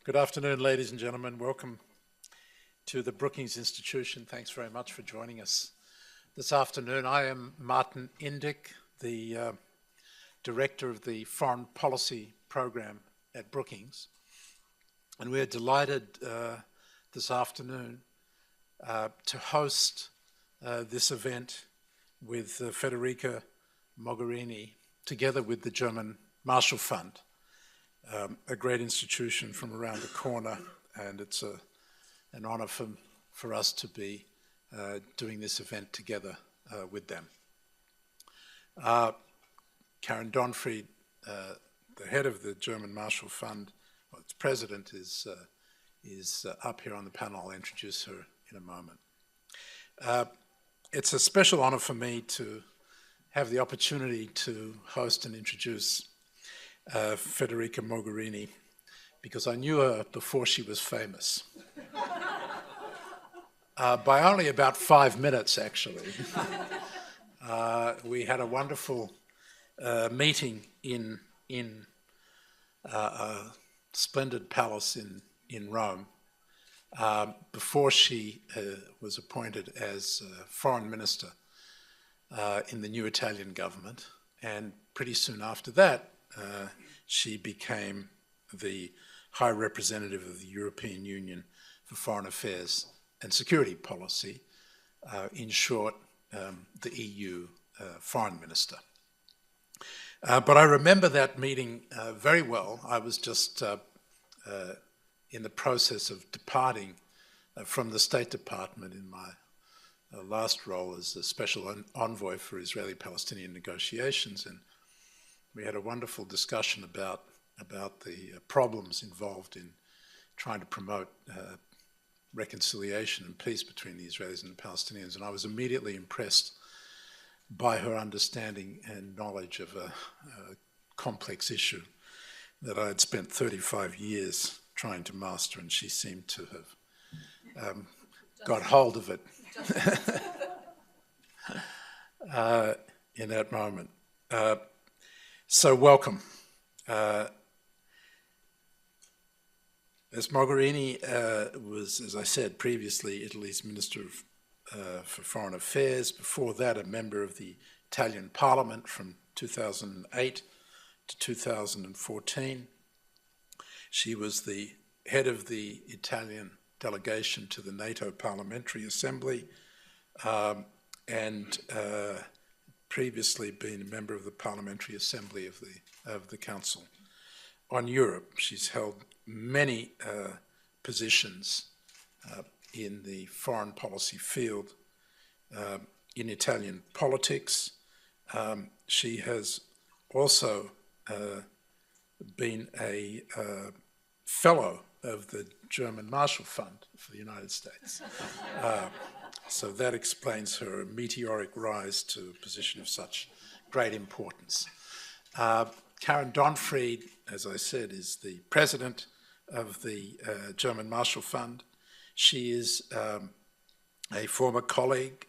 Good afternoon, ladies and gentlemen. Welcome to the Brookings Institution. Thanks very much for joining us this afternoon. I am Martin Indyk, the Director of the Foreign Policy Program at Brookings. And we're delighted this afternoon to host this event with Federica Mogherini, together with the German Marshall Fund, a great institution from around the corner, and it's an honor for us to be doing this event together with them. Karen Donfried, the head of the German Marshall Fund, well, its president, is up here on the panel. I'll introduce her in a moment. It's a special honor for me to have the opportunity to host and introduce Federica Mogherini, because I knew her before she was famous. By only about 5 minutes, actually. We had a wonderful meeting in a splendid palace in Rome before she was appointed as foreign minister in the new Italian government, and pretty soon after that she became the High Representative of the European Union for Foreign Affairs and Security Policy, in short, the EU Foreign Minister. But I remember that meeting very well. I was just in the process of departing from the State Department in my last role as a special envoy for Israeli-Palestinian negotiations, and we had a wonderful discussion about the problems involved in trying to promote reconciliation and peace between the Israelis and the Palestinians. And I was immediately impressed by her understanding and knowledge of a complex issue that I had spent 35 years trying to master, and she seemed to have got hold of it in that moment. So welcome. Ms. Mogherini was, as I said previously, Italy's Minister for Foreign Affairs. Before that, a member of the Italian Parliament from 2008 to 2014. She was the head of the Italian delegation to the NATO Parliamentary Assembly, and previously been a member of the Parliamentary Assembly of the Council on Europe. She's held many positions in the foreign policy field in Italian politics. She has also been a fellow of the German Marshall Fund for the United States. So that explains her meteoric rise to a position of such great importance. Karen Donfried, as I said, is the president of the German Marshall Fund. She is a former colleague.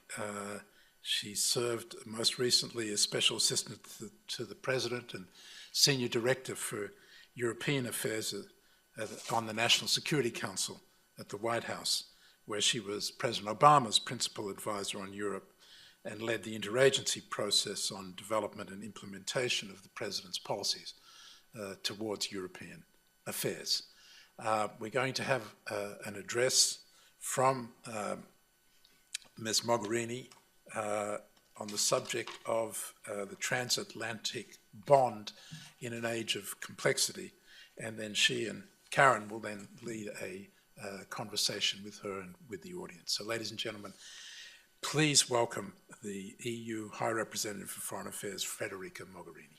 She served most recently as special assistant to the president and senior director for European affairs on the National Security Council at the White House, where she was President Obama's principal advisor on Europe and led the interagency process on development and implementation of the president's policies towards European affairs. We're going to have an address from Ms. Mogherini on the subject of the Transatlantic Bond in an age of complexity, and then she and Karen will then lead a conversation with her and with the audience. So, ladies and gentlemen, please welcome the EU High Representative for Foreign Affairs, Federica Mogherini.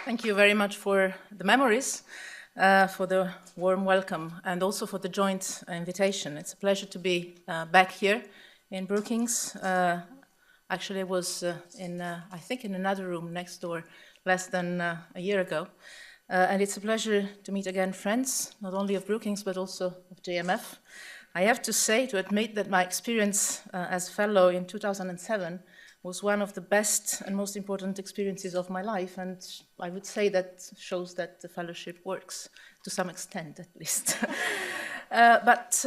Thank you very much for the memories, for the warm welcome, and also for the joint invitation. It's a pleasure to be back here in Brookings. Actually, I was I think in another room next door less than a year ago. And it's a pleasure to meet again friends, not only of Brookings, but also of JMF. I have to say, to admit that my experience as fellow in 2007 was one of the best and most important experiences of my life, and I would say that shows that the fellowship works, to some extent at least. But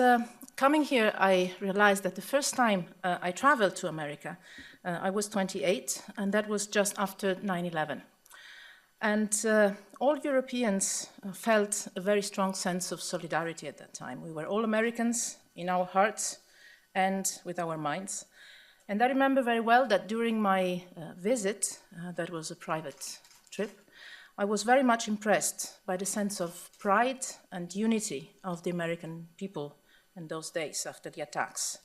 coming here, I realized that the first time I traveled to America, I was 28, and that was just after 9/11. And all Europeans felt a very strong sense of solidarity at that time. We were all Americans in our hearts and with our minds. And I remember very well that during my visit, that was a private trip, I was very much impressed by the sense of pride and unity of the American people in those days after the attacks.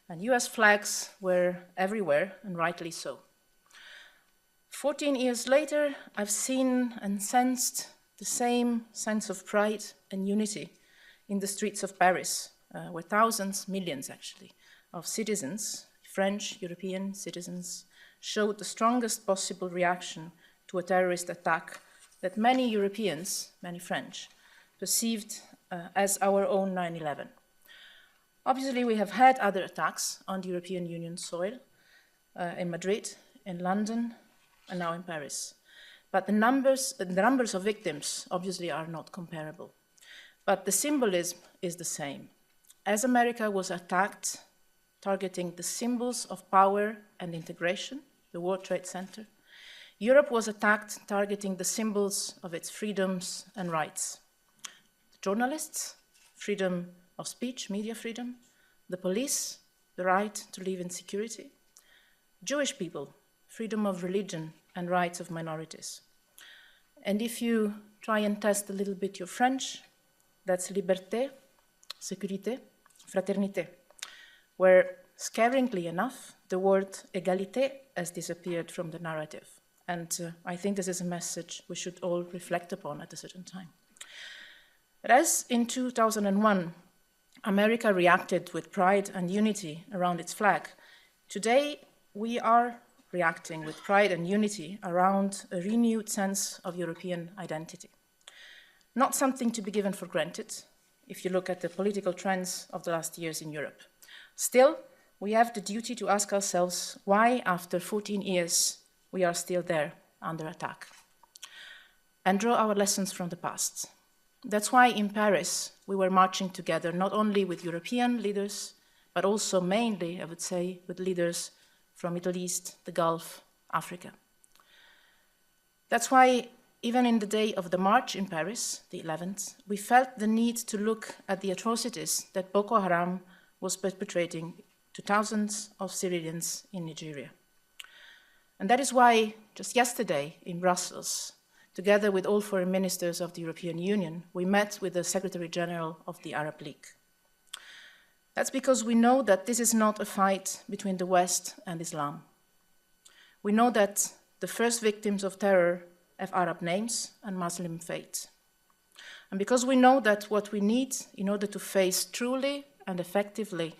And US flags were everywhere, and rightly so. 14 years later, I've seen and sensed the same sense of pride and unity in the streets of Paris, where thousands, millions actually, of citizens, French, European citizens, showed the strongest possible reaction to a terrorist attack that many Europeans, many French, perceived as our own 9/11. Obviously, we have had other attacks on the European Union soil, in Madrid, in London, and now in Paris. But the numbers of victims obviously are not comparable. But the symbolism is the same. As America was attacked, targeting the symbols of power and integration, the World Trade Center, Europe was attacked targeting the symbols of its freedoms and rights. The journalists, freedom of speech, media freedom, the police, the right to live in security, Jewish people, freedom of religion and rights of minorities. And if you try and test a little bit your French, that's liberté, sécurité, fraternité, where, scarily enough, the word égalité has disappeared from the narrative. And I think this is a message we should all reflect upon at a certain time. But as in 2001, America reacted with pride and unity around its flag, today we are reacting with pride and unity around a renewed sense of European identity. Not something to be given for granted if you look at the political trends of the last years in Europe. Still, we have the duty to ask ourselves why, after 14 years, we are still there under attack, and draw our lessons from the past. That's why in Paris, we were marching together, not only with European leaders, but also mainly, I would say, with leaders from Middle East, the Gulf, Africa. That's why even in the day of the march in Paris, the 11th, we felt the need to look at the atrocities that Boko Haram was perpetrating to thousands of civilians in Nigeria. And that is why just yesterday in Brussels, together with all foreign ministers of the European Union, we met with the Secretary General of the Arab League. That's because we know that this is not a fight between the West and Islam. We know that the first victims of terror have Arab names and Muslim faith. And because we know that what we need in order to face truly and effectively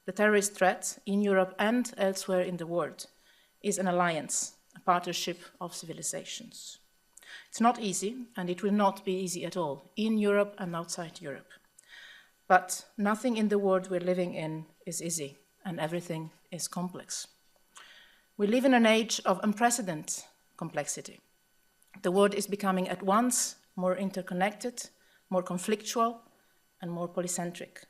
the terrorist threat in Europe and elsewhere in the world is an alliance, a partnership of civilizations. It's not easy, and it will not be easy at all, in Europe and outside Europe. But nothing in the world we're living in is easy, and everything is complex. We live in an age of unprecedented complexity. The world is becoming at once more interconnected, more conflictual, and more polycentric.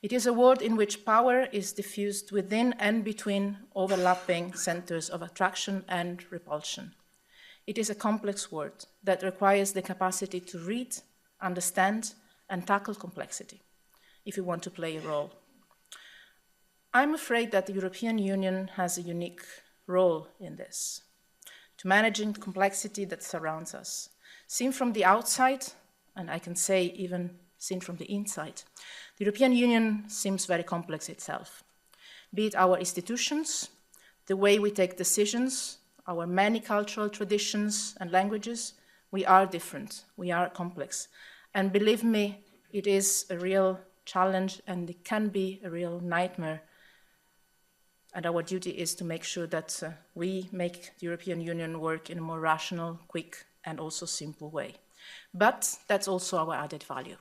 It is a world in which power is diffused within and between overlapping centers of attraction and repulsion. It is a complex world that requires the capacity to read, understand, and tackle complexity if we want to play a role. I'm afraid that the European Union has a unique role in this, to managing the complexity that surrounds us. Seen from the outside, and I can say even seen from the inside, the European Union seems very complex itself. Be it our institutions, the way we take decisions, our many cultural traditions and languages, we are different, we are complex. And believe me, it is a real challenge and it can be a real nightmare. And our duty is to make sure that we make the European Union work in a more rational, quick, and also simple way. But that's also our added value.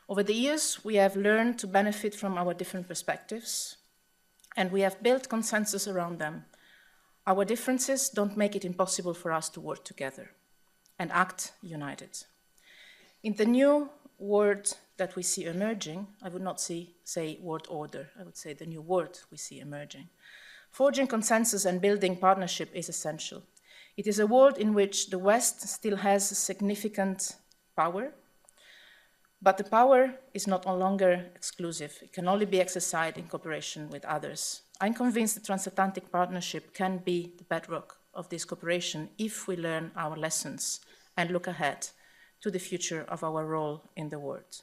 Over the years, we have learned to benefit from our different perspectives, and we have built consensus around them. Our differences don't make it impossible for us to work together and act united. In the new world that we see emerging, I would not say world order, I would say the new world we see emerging. Forging consensus and building partnership is essential. It is a world in which the West still has significant power, but the power is no longer exclusive. It can only be exercised in cooperation with others. I'm convinced the transatlantic partnership can be the bedrock of this cooperation if we learn our lessons and look ahead to the future of our role in the world.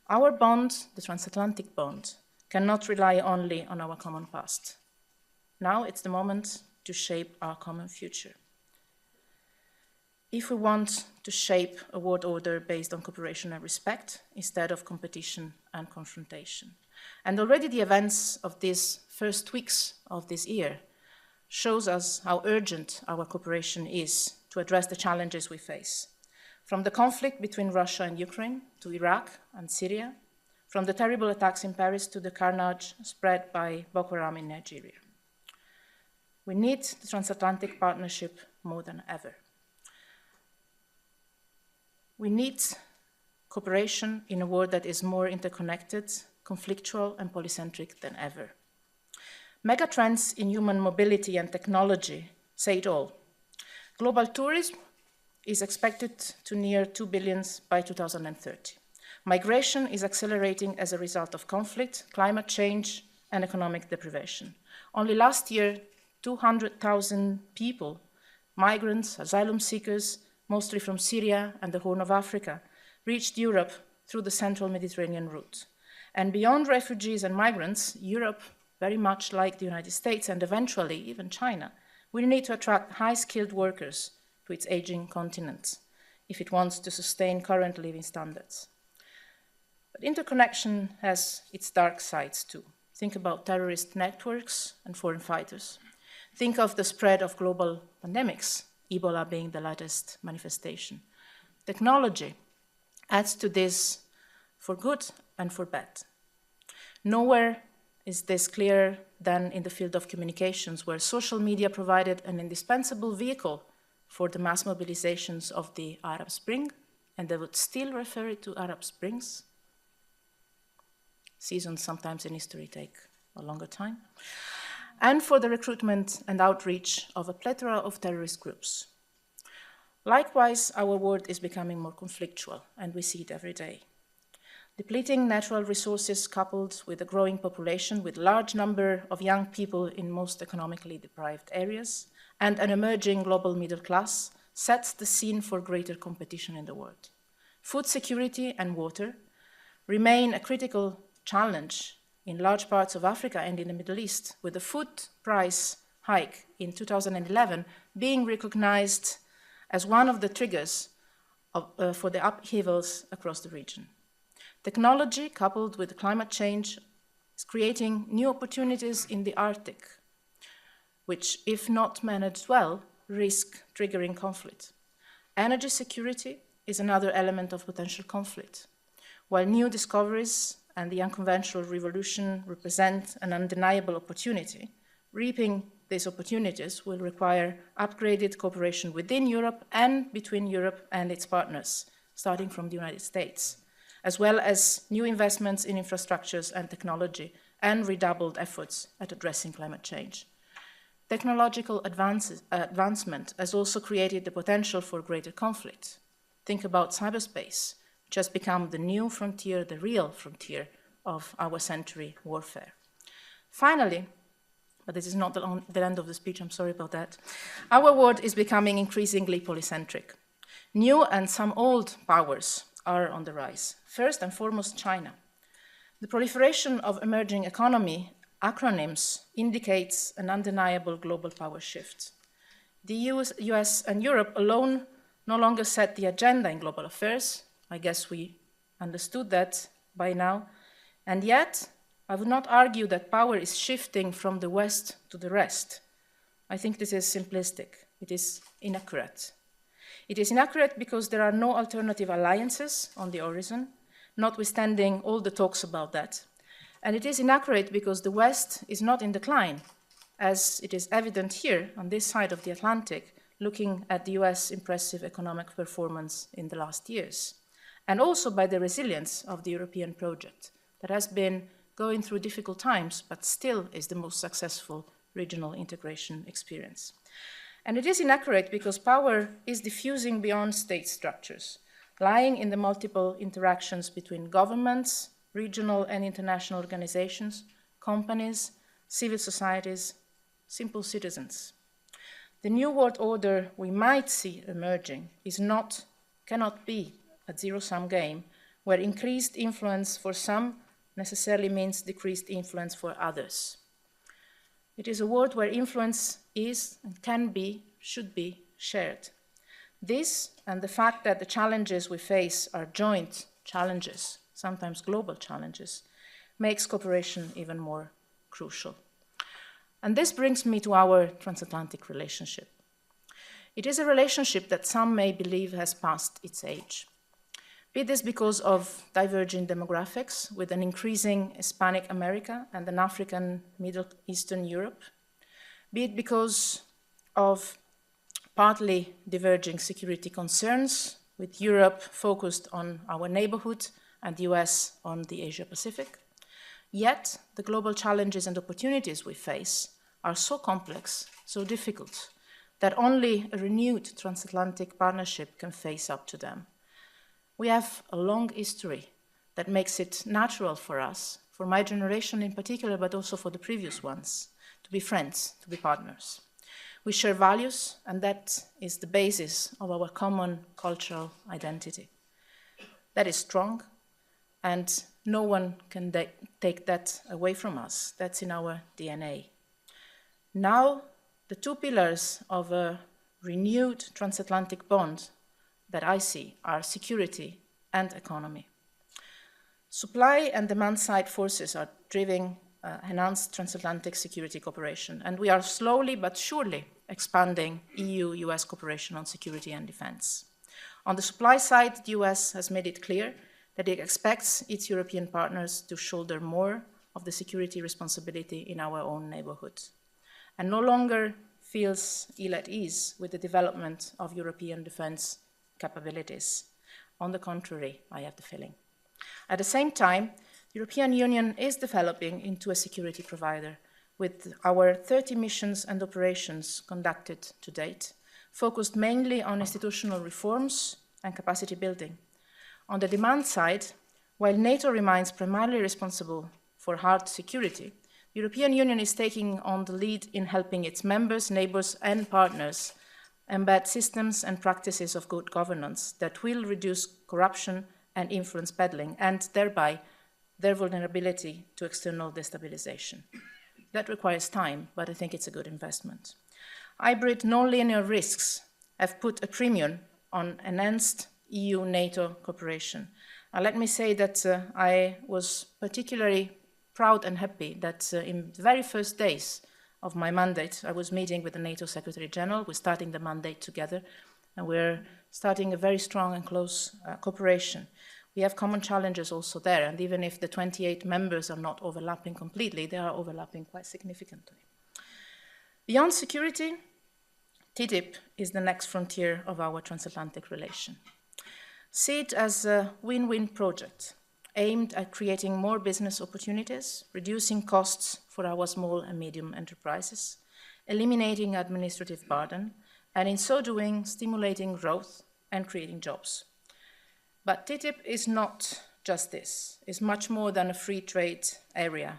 Our bond, the transatlantic bond, cannot rely only on our common past. Now it's the moment to shape our common future. If we want to shape a world order based on cooperation and respect instead of competition and confrontation. And already the events of these first weeks of this year shows us how urgent our cooperation is to address the challenges we face. From the conflict between Russia and Ukraine to Iraq and Syria, from the terrible attacks in Paris to the carnage spread by Boko Haram in Nigeria. We need the transatlantic partnership more than ever. We need cooperation in a world that is more interconnected, conflictual, and polycentric than ever. Megatrends in human mobility and technology say it all. Global tourism is expected to near 2 billion by 2030. Migration is accelerating as a result of conflict, climate change, and economic deprivation. Only last year, 200,000 people, migrants, asylum seekers, mostly from Syria and the Horn of Africa, reached Europe through the central Mediterranean route. And beyond refugees and migrants, Europe, very much like the United States and eventually even China, will need to attract high-skilled workers to its aging continent if it wants to sustain current living standards. But interconnection has its dark sides too. Think about terrorist networks and foreign fighters. Think of the spread of global pandemics, Ebola being the latest manifestation. Technology adds to this for good and for bad. Nowhere is this clearer than in the field of communications, where social media provided an indispensable vehicle for the mass mobilizations of the Arab Spring, and they would still refer it to Arab Springs. Seasons sometimes in history take a longer time. And for the recruitment and outreach of a plethora of terrorist groups. Likewise, our world is becoming more conflictual, and we see it every day. Depleting natural resources coupled with a growing population with large number of young people in most economically deprived areas and an emerging global middle class sets the scene for greater competition in the world. Food security and water remain a critical challenge in large parts of Africa and in the Middle East, with the food price hike in 2011 being recognized as one of the triggers for the upheavals across the region. Technology, coupled with climate change, is creating new opportunities in the Arctic, which, if not managed well, risk triggering conflict. Energy security is another element of potential conflict. While new discoveries and the unconventional revolution represent an undeniable opportunity, reaping these opportunities will require upgraded cooperation within Europe and between Europe and its partners, starting from the United States, as well as new investments in infrastructures and technology and redoubled efforts at addressing climate change. Technological advancement has also created the potential for greater conflict. Think about cyberspace, which has become the new frontier, the real frontier of our century warfare. Finally, but this is not the end of the speech, I'm sorry about that, our world is becoming increasingly polycentric. New and some old powers are on the rise. First and foremost, China. The proliferation of emerging economy acronyms indicates an undeniable global power shift. The US and Europe alone no longer set the agenda in global affairs. I guess we understood that by now. And yet, I would not argue that power is shifting from the West to the rest. I think this is simplistic. It is inaccurate. It is inaccurate because there are no alternative alliances on the horizon, notwithstanding all the talks about that. And it is inaccurate because the West is not in decline. as it is evident here on this side of the Atlantic, looking at the US impressive economic performance in the last years, and also by the resilience of the European project that has been going through difficult times, but still is the most successful regional integration experience. And it is inaccurate because power is diffusing beyond state structures, lying in the multiple interactions between governments, regional and international organizations, companies, civil societies, simple citizens. The new world order we might see emerging cannot be a zero-sum game where increased influence for some necessarily means decreased influence for others. It is a world where influence is and can be, should be shared. This and the fact that the challenges we face are joint challenges, sometimes global challenges, makes cooperation even more crucial. And this brings me to our transatlantic relationship. It is a relationship that some may believe has passed its age. Be this because of diverging demographics with an increasing Hispanic America and an African Middle Eastern Europe, be it because of partly diverging security concerns with Europe focused on our neighborhood and the US on the Asia-Pacific. Yet, the global challenges and opportunities we face are so complex, so difficult, that only a renewed transatlantic partnership can face up to them. We have a long history that makes it natural for us, for my generation in particular, but also for the previous ones, to be friends, to be partners. We share values, and that is the basis of our common cultural identity. That is strong, and no one can take that away from us. That's in our DNA. Now, the two pillars of a renewed transatlantic bond that I see are security and economy. Supply and demand side forces are driving enhanced transatlantic security cooperation, and we are slowly but surely expanding EU-US cooperation on security and defense. On the supply side, the US has made it clear that it expects its European partners to shoulder more of the security responsibility in our own neighborhood, and no longer feels ill at ease with the development of European defense capabilities. On the contrary, I have the feeling. At the same time, the European Union is developing into a security provider with our 30 missions and operations conducted to date, focused mainly on institutional reforms and capacity building. On the demand side, while NATO remains primarily responsible for hard security, the European Union is taking on the lead in helping its members, neighbors, and partners embed systems and practices of good governance that will reduce corruption and influence peddling, and thereby their vulnerability to external destabilization. That requires time, but I think it's a good investment. Hybrid nonlinear risks have put a premium on enhanced EU-NATO cooperation. Let me say that I was particularly proud and happy that in the very first days of my mandate, I was meeting with the NATO Secretary General. We're starting the mandate together, and we're starting a very strong and close cooperation. We have common challenges also there, and even if the 28 members are not overlapping completely, they are overlapping quite significantly. Beyond security, TTIP is the next frontier of our transatlantic relation. See it as a win-win project aimed at creating more business opportunities, reducing costs for our small and medium enterprises, eliminating administrative burden, and in so doing, stimulating growth and creating jobs. But TTIP is not just this. It's much more than a free trade area.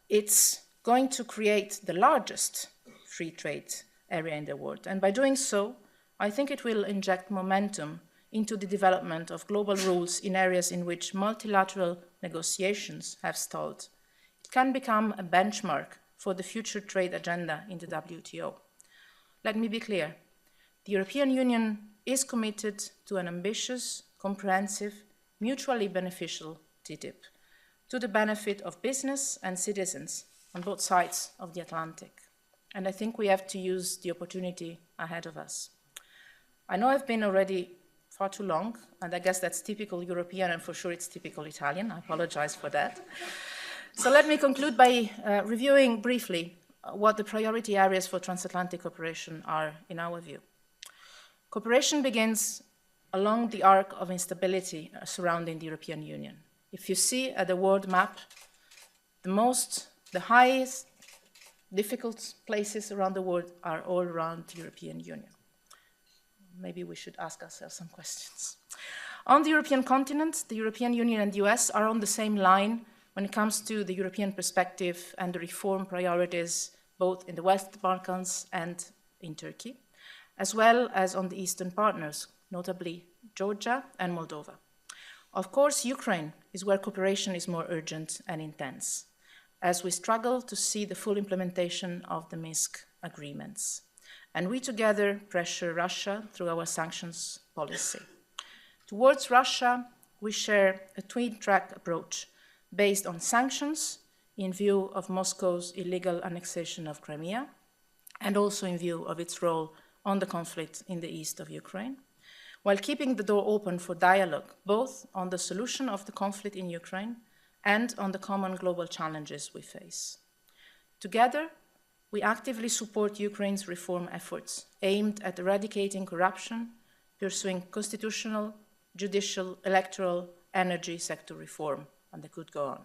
It's going to create the largest free trade area in the world. And by doing so, I think it will inject momentum into the development of global rules in areas in which multilateral negotiations have stalled. It can become a benchmark for the future trade agenda in the WTO. Let me be clear. The European Union is committed to an ambitious, comprehensive, mutually beneficial TTIP, to the benefit of business and citizens on both sides of the Atlantic. And I think we have to use the opportunity ahead of us. I know I've been already far too long, and I guess that's typical European, and for sure it's typical Italian. I apologize for that. So let me conclude by reviewing briefly what the priority areas for transatlantic cooperation are in our view. Cooperation begins along the arc of instability surrounding the European Union. If you see at the world map, the highest difficult places around the world are all around the European Union. Maybe we should ask ourselves some questions. On the European continent, the European Union and the US are on the same line when it comes to the European perspective and the reform priorities, both in the West Balkans and in Turkey, as well as on the Eastern partners, notably Georgia and Moldova. Of course, Ukraine is where cooperation is more urgent and intense, as we struggle to see the full implementation of the Minsk agreements. And we together pressure Russia through our sanctions policy. Towards Russia, we share a twin-track approach based on sanctions in view of Moscow's illegal annexation of Crimea, and also in view of its role on the conflict in the east of Ukraine, while keeping the door open for dialogue, both on the solution of the conflict in Ukraine and on the common global challenges we face. Together, we actively support Ukraine's reform efforts aimed at eradicating corruption, pursuing constitutional, judicial, electoral, energy sector reform, and I could go on.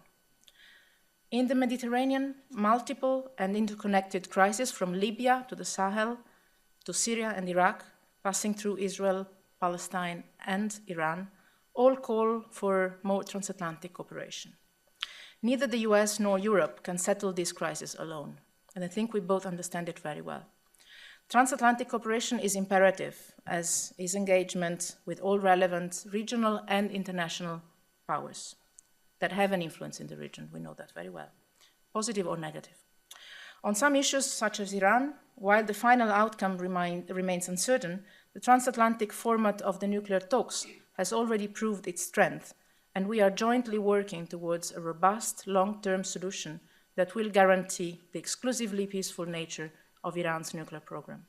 In the Mediterranean, multiple and interconnected crises from Libya to the Sahel, to Syria and Iraq, passing through Israel, Palestine, and Iran, all call for more transatlantic cooperation. Neither the US nor Europe can settle this crisis alone, and I think we both understand it very well. Transatlantic cooperation is imperative, as is engagement with all relevant regional and international powers that have an influence in the region. We know that very well, positive or negative. On some issues, such as Iran, while the final outcome remains uncertain, the transatlantic format of the nuclear talks has already proved its strength, and we are jointly working towards a robust, long-term solution that will guarantee the exclusively peaceful nature of Iran's nuclear program.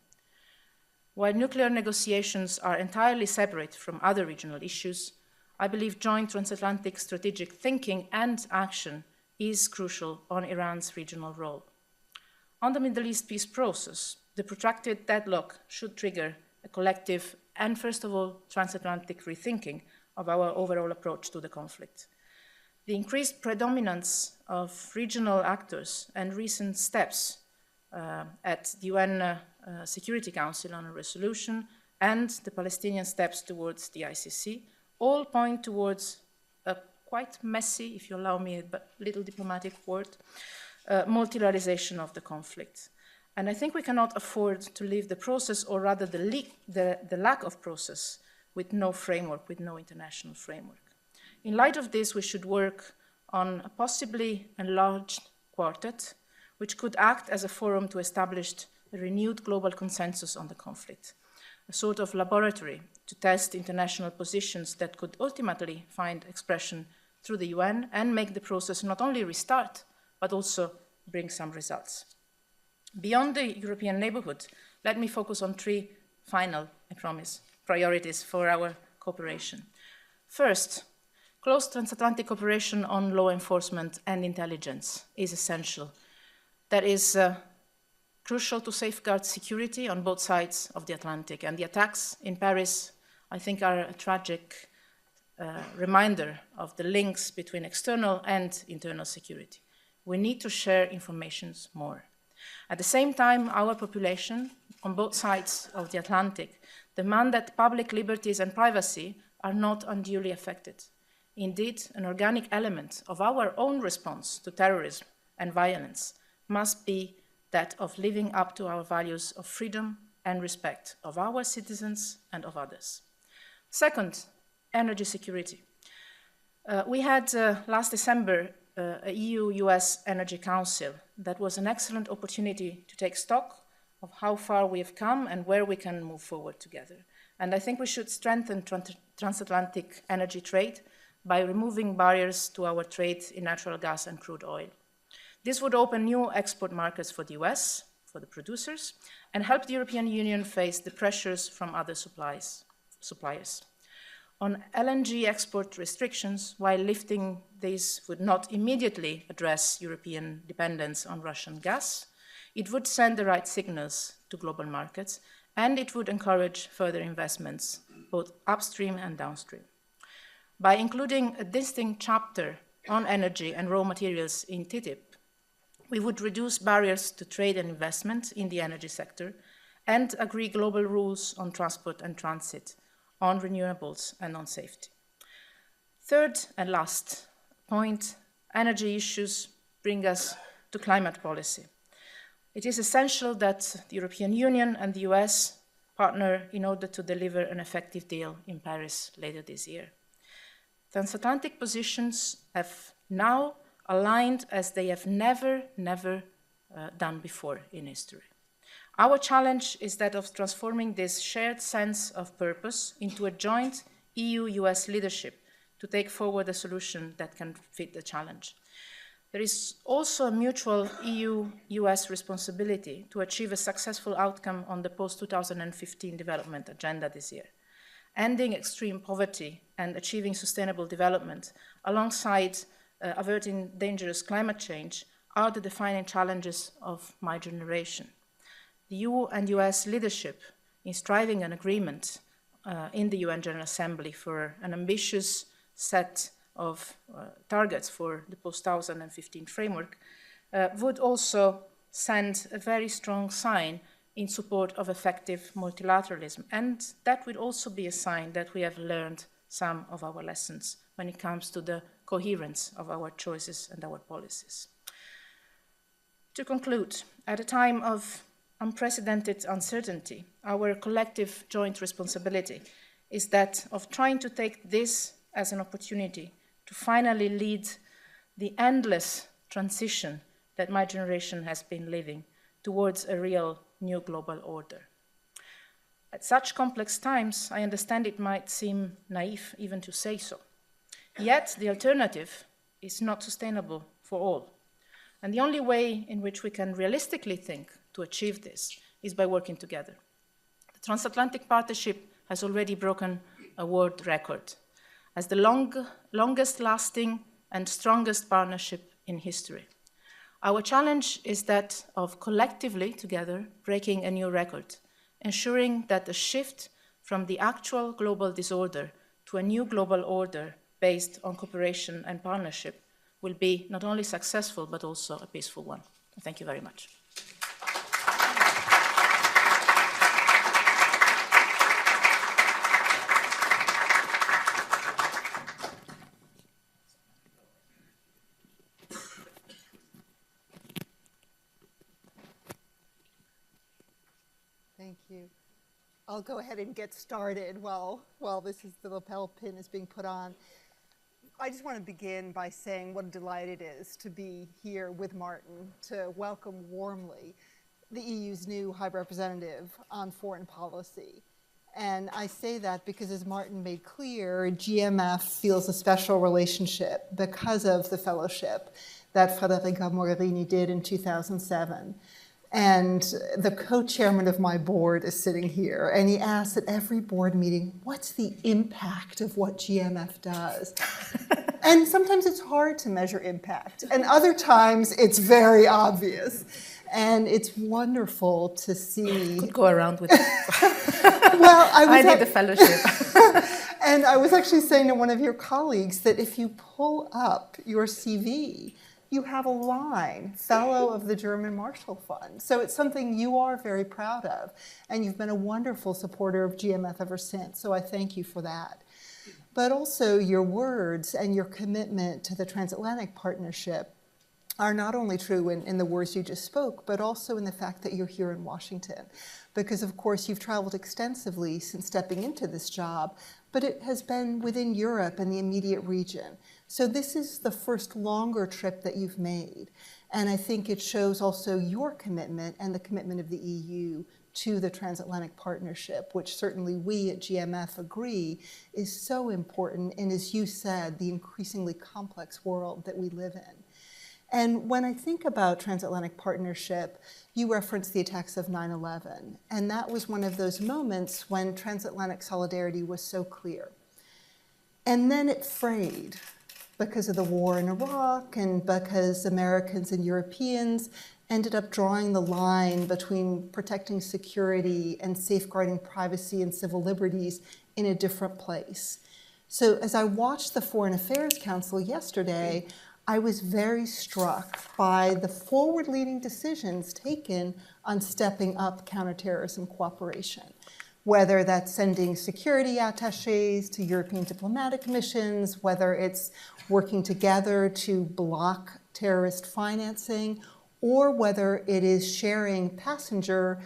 While nuclear negotiations are entirely separate from other regional issues, I believe joint transatlantic strategic thinking and action is crucial on Iran's regional role. On the Middle East peace process, the protracted deadlock should trigger a collective and, first of all, transatlantic rethinking of our overall approach to the conflict. The increased predominance of regional actors and recent steps at the UN Security Council on a resolution and the Palestinian steps towards the ICC all point towards a quite messy, if you allow me a little diplomatic word, multilateralization of the conflict. And I think we cannot afford to leave the process, or rather the lack of process, with no framework, with no international framework. In light of this, we should work on a possibly enlarged quartet, which could act as a forum to establish a renewed global consensus on the conflict, a sort of laboratory to test international positions that could ultimately find expression through the UN and make the process not only restart, but also bring some results. Beyond the European neighborhood, let me focus on three final, I promise, priorities for our cooperation. First, close transatlantic cooperation on law enforcement and intelligence is essential. That is crucial to safeguard security on both sides of the Atlantic. And the attacks in Paris, I think, are a tragic reminder of the links between external and internal security. We need to share information more. At the same time, our population on both sides of the Atlantic demand that public liberties and privacy are not unduly affected. Indeed, an organic element of our own response to terrorism and violence must be that of living up to our values of freedom and respect of our citizens and of others. Second, energy security. We had last December a EU-US Energy Council that was an excellent opportunity to take stock of how far we have come and where we can move forward together. And I think we should strengthen transatlantic energy trade by removing barriers to our trade in natural gas and crude oil. This would open new export markets for the US, for the producers, and help the European Union face the pressures from other suppliers. On LNG export restrictions, while lifting these would not immediately address European dependence on Russian gas, It would send the right signals to global markets, and it would encourage further investments, both upstream and downstream. By including a distinct chapter on energy and raw materials in TTIP, we would reduce barriers to trade and investment in the energy sector and agree global rules on transport and transit, on renewables and on safety. Third and last point, energy issues bring us to climate policy. It is essential that the European Union and the US partner in order to deliver an effective deal in Paris later this year. Transatlantic positions have now aligned as they have never done before in history. Our challenge is that of transforming this shared sense of purpose into a joint EU-US leadership to take forward a solution that can fit the challenge. There is also a mutual EU-US responsibility to achieve a successful outcome on the post-2015 development agenda this year. Ending extreme poverty and achieving sustainable development alongside averting dangerous climate change are the defining challenges of my generation. The EU and US leadership in striving an agreement in the UN General Assembly for an ambitious set of targets for the post-2015 framework would also send a very strong sign in support of effective multilateralism. And that would also be a sign that we have learned some of our lessons when it comes to the coherence of our choices and our policies. To conclude, at a time of unprecedented uncertainty, our collective joint responsibility is that of trying to take this as an opportunity to finally lead the endless transition that my generation has been living towards a real new global order. At such complex times, I understand it might seem naive even to say so. Yet the alternative is not sustainable for all. And the only way in which we can realistically think to achieve this is by working together. The Transatlantic Partnership has already broken a world record as the longest lasting and strongest partnership in history. Our challenge is that of collectively together breaking a new record, ensuring that the shift from the actual global disorder to a new global order based on cooperation and partnership will be not only successful but also a peaceful one. Thank you very much. Thank you. I'll go ahead and get started while the lapel pin is being put on. I just want to begin by saying what a delight it is to be here with Martin to welcome warmly the EU's new High Representative on Foreign Policy. And I say that because, as Martin made clear, GMF feels a special relationship because of the fellowship that Federica Mogherini did in 2007. And the co-chairman of my board is sitting here, and he asks at every board meeting, what's the impact of what GMF does? And sometimes it's hard to measure impact, and other times it's very obvious. And it's wonderful to see. Could go around with it. Well, I need the fellowship. And I was actually saying to one of your colleagues that if you pull up your CV, you have a line, Fellow of the German Marshall Fund. So it's something you are very proud of. And you've been a wonderful supporter of GMF ever since. So I thank you for that. But also your words and your commitment to the Transatlantic Partnership are not only true in the words you just spoke, but also in the fact that you're here in Washington. Because, of course, you've traveled extensively since stepping into this job, but it has been within Europe and the immediate region. So this is the first longer trip that you've made. And I think it shows also your commitment and the commitment of the EU to the Transatlantic Partnership, which certainly we at GMF agree is so important in, as you said, the increasingly complex world that we live in. And when I think about Transatlantic Partnership, you referenced the attacks of 9/11. And that was one of those moments when transatlantic solidarity was so clear. And then it frayed because of the war in Iraq and because Americans and Europeans ended up drawing the line between protecting security and safeguarding privacy and civil liberties in a different place. So as I watched the Foreign Affairs Council yesterday, I was very struck by the forward-leading decisions taken on stepping up counterterrorism cooperation, whether that's sending security attachés to European diplomatic missions, whether it's working together to block terrorist financing, or whether it is sharing passenger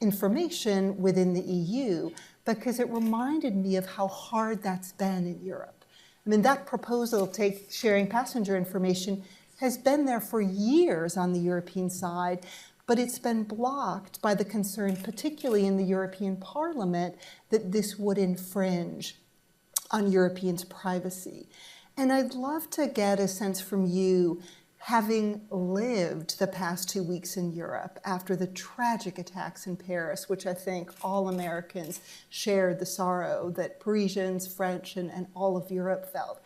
information within the EU, because it reminded me of how hard that's been in Europe. I mean, that proposal, sharing passenger information, has been there for years on the European side, but it's been blocked by the concern, particularly in the European Parliament, that this would infringe on Europeans' privacy. And I'd love to get a sense from you, having lived the past 2 weeks in Europe after the tragic attacks in Paris, which I think all Americans shared the sorrow that Parisians, French, and all of Europe felt.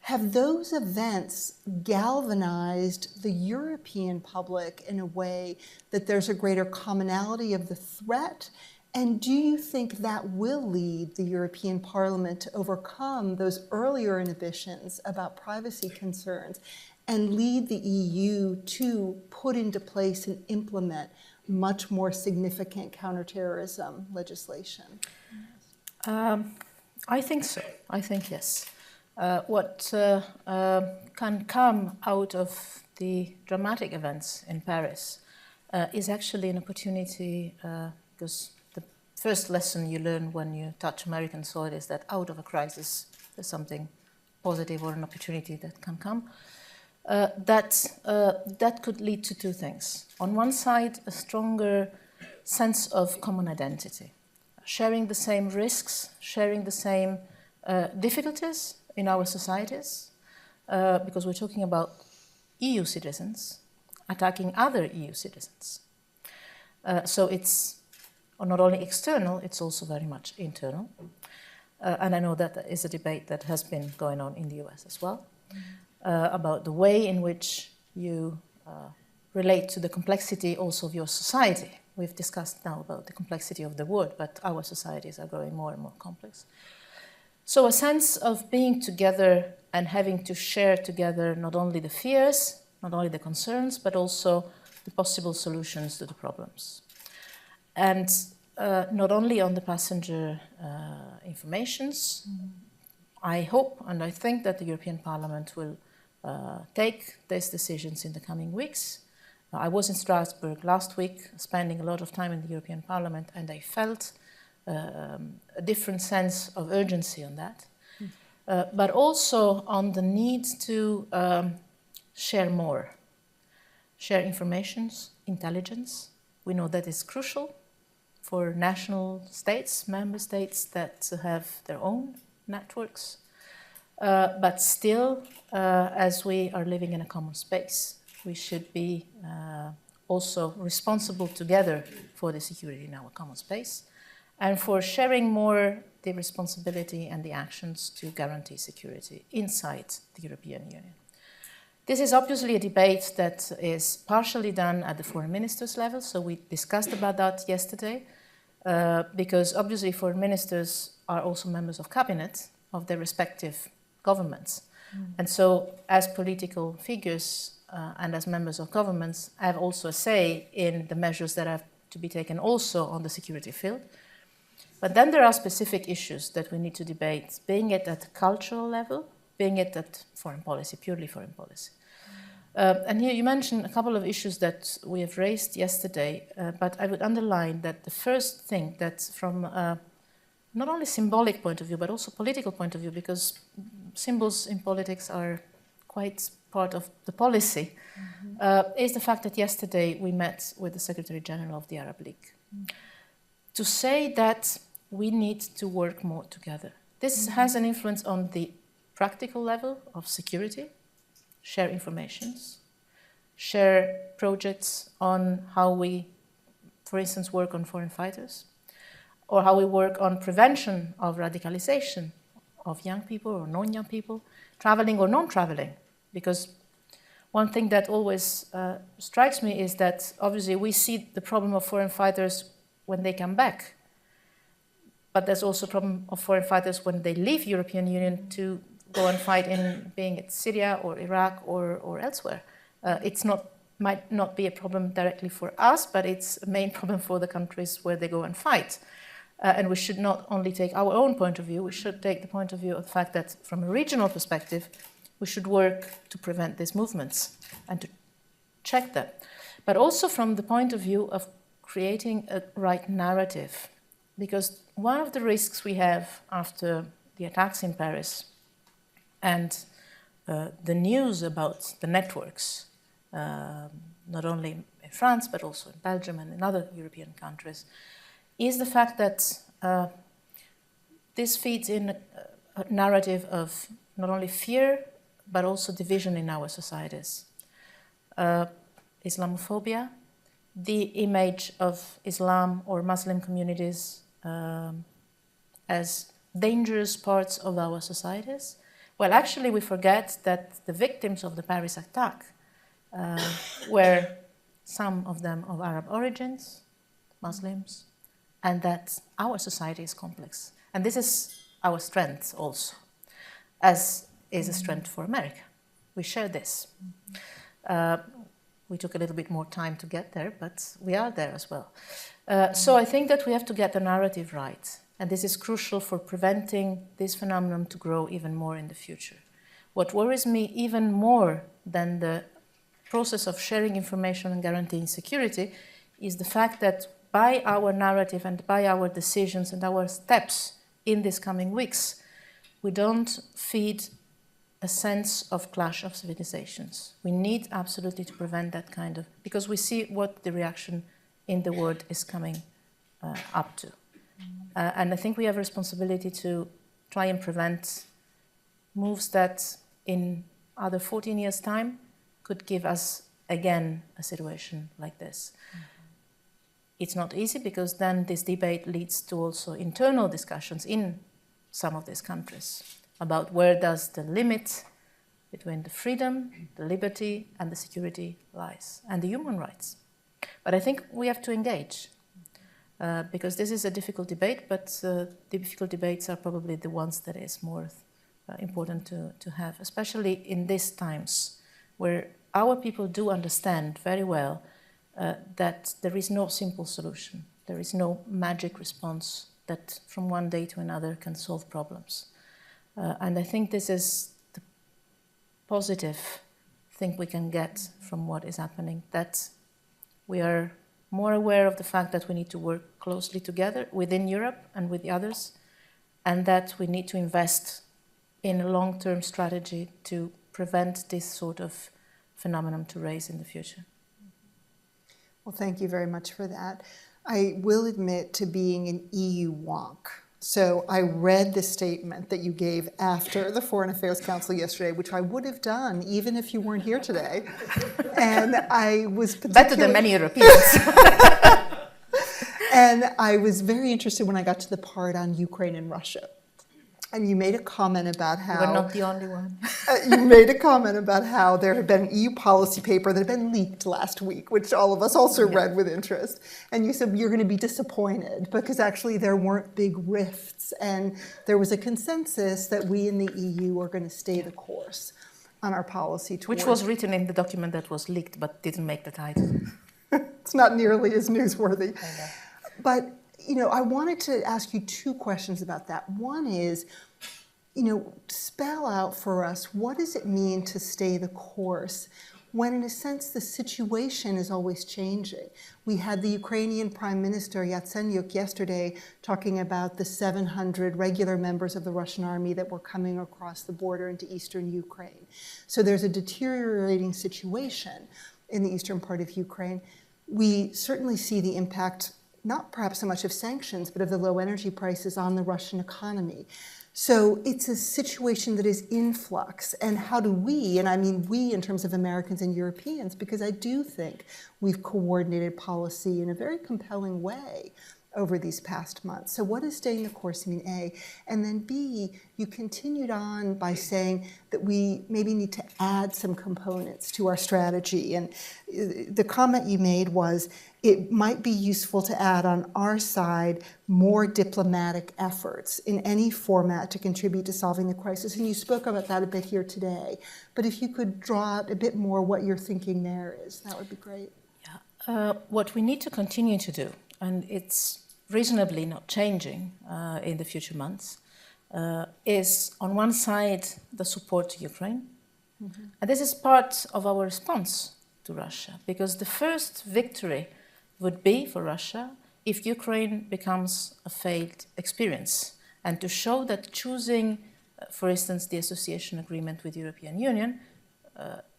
Have those events galvanized the European public in a way that there's a greater commonality of the threat? And do you think that will lead the European Parliament to overcome those earlier inhibitions about privacy concerns and lead the EU to put into place and implement much more significant counterterrorism legislation? I think so. I think yes. What can come out of the dramatic events in Paris is actually an opportunity, because the first lesson you learn when you touch American soil is that out of a crisis there's something positive or an opportunity that can come. That could lead to two things. On one side, a stronger sense of common identity, sharing the same risks, sharing the same difficulties in our societies, because we're talking about EU citizens attacking other EU citizens. So it's not only external, it's also very much internal. And I know that is a debate that has been going on in the US as well. About the way in which you relate to the complexity also of your society. We've discussed now about the complexity of the world, but our societies are growing more and more complex. So a sense of being together and having to share together not only the fears, not only the concerns, but also the possible solutions to the problems. And not only on the passenger informations, I hope and I think that the European Parliament will take these decisions in the coming weeks. I was in Strasbourg last week, spending a lot of time in the European Parliament, and I felt a different sense of urgency on that, but also on the need to share more, share informations, intelligence. We know that is crucial for national states, member states that have their own networks. But still, as we are living in a common space, we should be also responsible together for the security in our common space and for sharing more the responsibility and the actions to guarantee security inside the European Union. This is obviously a debate that is partially done at the foreign ministers level, so we discussed about that yesterday, because obviously foreign ministers are also members of cabinet of their respective governments. And so as political figures and as members of governments have also a say in the measures that have to be taken also on the security field. But then there are specific issues that we need to debate, being it at cultural level, being it at foreign policy, purely foreign policy. And here you mentioned a couple of issues that we have raised yesterday, but I would underline that the first thing that from not only symbolic point of view, but also political point of view, because symbols in politics are quite part of the policy, is the fact that yesterday we met with the Secretary General of the Arab League to say that we need to work more together. This has an influence on the practical level of security, share informations, share projects on how we, for instance, work on foreign fighters, or how we work on prevention of radicalization of young people or non-young people, traveling or non-traveling. Because one thing that always strikes me is that obviously we see the problem of foreign fighters when they come back, but there's also a problem of foreign fighters when they leave European Union to go and fight in, being it Syria or Iraq or elsewhere. Might not be a problem directly for us, but it's a main problem for the countries where they go and fight. And we should not only take our own point of view, we should take the point of view of the fact that from a regional perspective, we should work to prevent these movements and to check them. But also from the point of view of creating a right narrative. Because one of the risks we have after the attacks in Paris and the news about the networks, not only in France, but also in Belgium and in other European countries, is the fact that this feeds in a narrative of not only fear, but also division in our societies. Islamophobia, the image of Islam or Muslim communities as dangerous parts of our societies. Well, actually, we forget that the victims of the Paris attack were some of them of Arab origins, Muslims, and that our society is complex. And this is our strength also, as is a strength for America. We share this. We took a little bit more time to get there, but we are there as well. So I think that we have to get the narrative right. And this is crucial for preventing this phenomenon to grow even more in the future. What worries me even more than the process of sharing information and guaranteeing security is the fact that by our narrative and by our decisions and our steps in these coming weeks, we don't feed a sense of clash of civilizations. We need absolutely to prevent that kind of, because we see what the reaction in the world is coming up to. And I think we have a responsibility to try and prevent moves that in other 14 years' time could give us again a situation like this. It's not easy because then this debate leads to also internal discussions in some of these countries about where does the limit between the freedom, the liberty, and the security lies, and the human rights. But I think we have to engage because this is a difficult debate, but difficult debates are probably the ones that is more important to have, especially in these times where our people do understand very well that there is no simple solution. There is no magic response that from one day to another can solve problems. And I think this is the positive thing we can get from what is happening, that we are more aware of the fact that we need to work closely together within Europe and with the others, and that we need to invest in a long-term strategy to prevent this sort of phenomenon to rise in the future. Well, thank you very much for that. I will admit to being an EU wonk. So I read the statement that you gave after the Foreign Affairs Council yesterday, which I would have done even if you weren't here today. And I was better than many Europeans. And I was very interested when I got to the part on Ukraine and Russia. And you made a comment about how... We're not the only one. You made a comment about how there had been an EU policy paper that had been leaked last week, which all of us also read with interest. And you said you're going to be disappointed because actually there weren't big rifts. And there was a consensus that we in the EU are going to stay the course on our policy towards... Which was written in the document that was leaked but didn't make the title. It's not nearly as newsworthy. But... You know, I wanted to ask you two questions about that. One is, you know, spell out for us, what does it mean to stay the course when, in a sense, the situation is always changing? We had the Ukrainian Prime Minister Yatsenyuk yesterday talking about the 700 regular members of the Russian army that were coming across the border into eastern Ukraine. So there's a deteriorating situation in the eastern part of Ukraine. We certainly see the impact not perhaps so much of sanctions, but of the low energy prices on the Russian economy. So it's a situation that is in flux. And how do we, and I mean we in terms of Americans and Europeans, because I do think we've coordinated policy in a very compelling way over these past months. So what does staying the course mean, A? And then B, you continued on by saying that we maybe need to add some components to our strategy. And the comment you made was it might be useful to add on our side more diplomatic efforts in any format to contribute to solving the crisis. And you spoke about that a bit here today. But if you could draw out a bit more what your thinking there is, that would be great. Yeah. What we need to continue to do, and it's reasonably not changing in the future months, is on one side the support to Ukraine. Mm-hmm. And this is part of our response to Russia, because the first victory would be for Russia if Ukraine becomes a failed experience, and to show that choosing, for instance, the association agreement with the European Union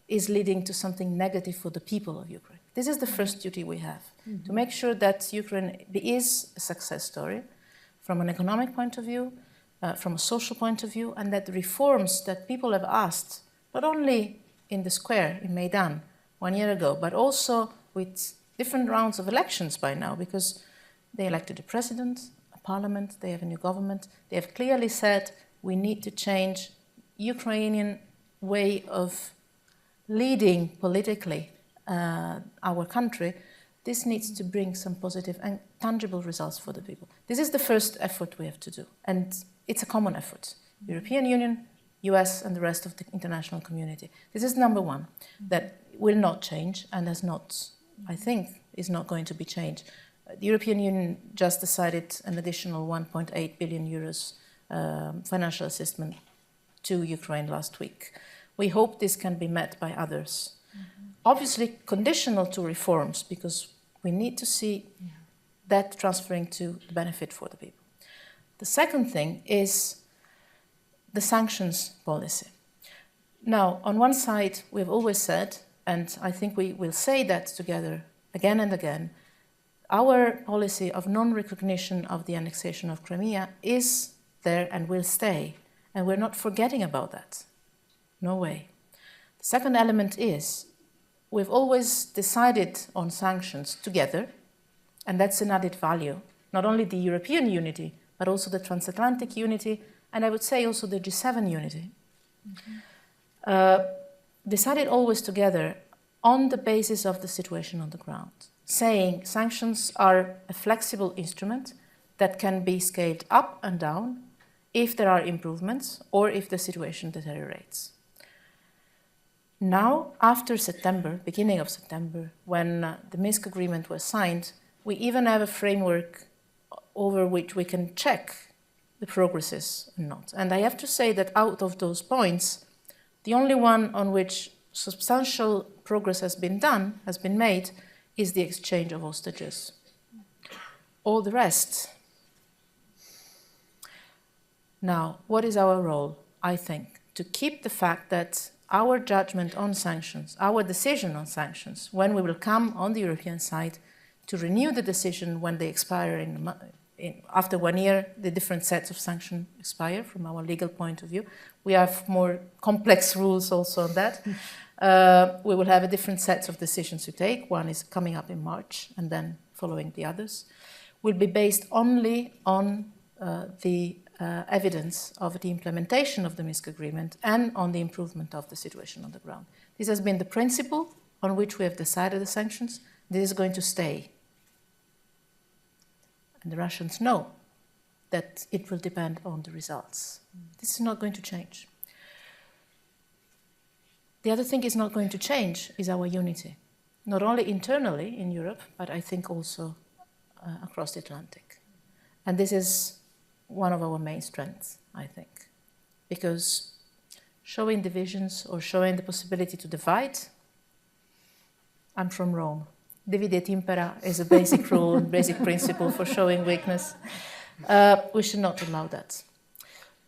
is leading to something negative for the people of Ukraine. This is the first duty we have, to make sure that Ukraine is a success story from an economic point of view, from a social point of view, and that the reforms that people have asked, not only in the square in Maidan 1 year ago, but also with different rounds of elections by now, because they elected a president, a parliament, they have a new government. They have clearly said we need to change Ukrainian way of leading politically our country. This needs to bring some positive and tangible results for the people. This is the first effort we have to do, and it's a common effort. European Union, US, and the rest of the international community. This is number one, that will not change, and has not, I think, is not going to be changed. The European Union just decided an additional 1.8 billion euros financial assistance to Ukraine last week. We hope this can be met by others. Obviously conditional to reforms, because we need to see that transferring to the benefit for the people. The second thing is the sanctions policy. Now, on one side, we've always said, and I think we will say that together again and again, our policy of non-recognition of the annexation of Crimea is there and will stay, and we're not forgetting about that. No way. The second element is we've always decided on sanctions together, and that's an added value. Not only the European unity, but also the transatlantic unity, and I would say also the G7 unity. Decided always together on the basis of the situation on the ground, saying sanctions are a flexible instrument that can be scaled up and down if there are improvements or if the situation deteriorates. Now, after September, beginning of September, when the Minsk agreement was signed, we even have a framework over which we can check the progresses or not. And I have to say that out of those points, the only one on which substantial progress has been made, is the exchange of hostages. All the rest. Now, what is our role? I think to keep the fact that our judgment on sanctions, our decision on sanctions, when we will come on the European side to renew the decision when they expire after 1 year, the different sets of sanctions expire from our legal point of view. We have more complex rules also on that. We will have a different sets of decisions to take. One is coming up in March and then following the others. Will be based only on the evidence of the implementation of the Minsk agreement and on the improvement of the situation on the ground. This has been the principle on which we have decided the sanctions. This is going to stay. And the Russians know that it will depend on the results. This is not going to change. The other thing is not going to change is our unity, not only internally in Europe, but I think also across the Atlantic. And this is one of our main strengths, I think, because showing divisions or showing the possibility to divide, I'm from Rome. Divide et impera is a basic rule, basic principle for showing weakness. We should not allow that.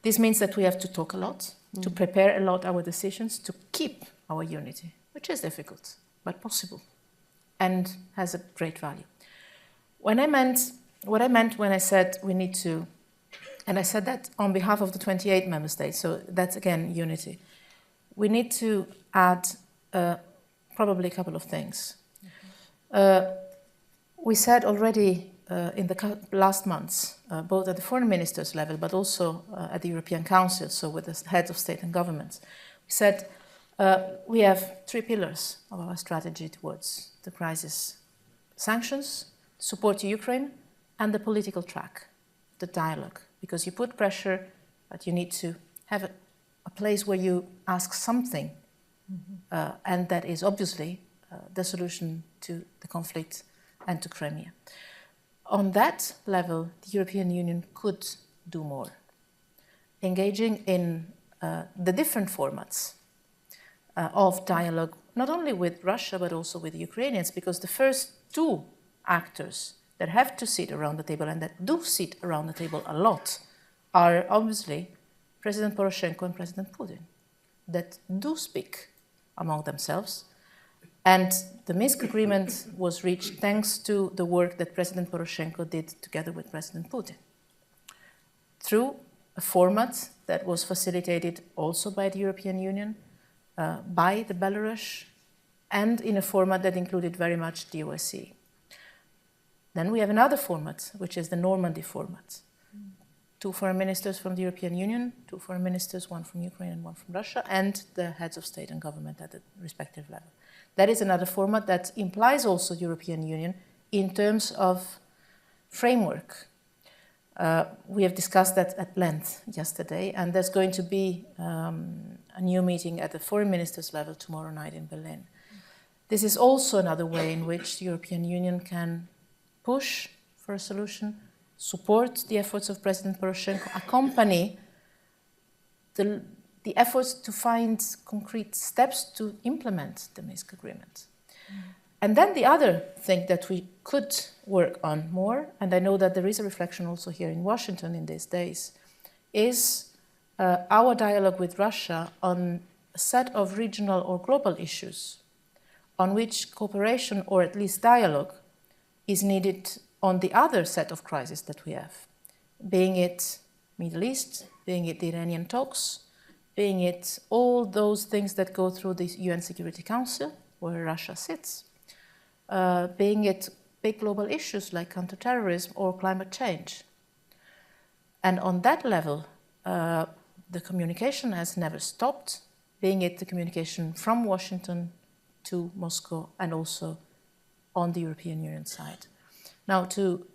This means that we have to talk a lot, to prepare a lot our decisions, to keep our unity, which is difficult, but possible, and has a great value. What I meant when I said we need to, and I said that on behalf of the 28 member states, so that's again unity. We need to add probably a couple of things. We said already in the last months, both at the foreign ministers level, but also at the European Council, so with the heads of state and government, we said we have 3 pillars of our strategy towards the crisis: sanctions, support to Ukraine, and the political track, the dialogue. Because you put pressure, but you need to have a place where you ask something, and that is obviously the solution to the conflict and to Crimea. On that level, the European Union could do more, engaging in the different formats of dialogue, not only with Russia, but also with the Ukrainians, because the first 2 actors that have to sit around the table, and that do sit around the table a lot, are obviously President Poroshenko and President Putin, that do speak among themselves. And the Minsk agreement was reached thanks to the work that President Poroshenko did together with President Putin, through a format that was facilitated also by the European Union, by the Belarus, and in a format that included very much the OSCE. Then we have another format, which is the Normandy format. 2 foreign ministers from the European Union, 2 foreign ministers, 1 from Ukraine and 1 from Russia, and the heads of state and government at the respective level. That is another format that implies also the European Union in terms of framework. We have discussed that at length yesterday, and there's going to be a new meeting at the foreign ministers level tomorrow night in Berlin. This is also another way in which the European Union can push for a solution, support the efforts of President Poroshenko, accompany the efforts to find concrete steps to implement the Minsk agreement. And then the other thing that we could work on more, and I know that there is a reflection also here in Washington in these days, is our dialogue with Russia on a set of regional or global issues on which cooperation, or at least dialogue, is needed on the other set of crises that we have, being it Middle East, being it the Iranian talks, being it all those things that go through the UN Security Council, where Russia sits, being it big global issues like counterterrorism or climate change. And on that level, the communication has never stopped, being it the communication from Washington to Moscow and also on the European Union side. Now, to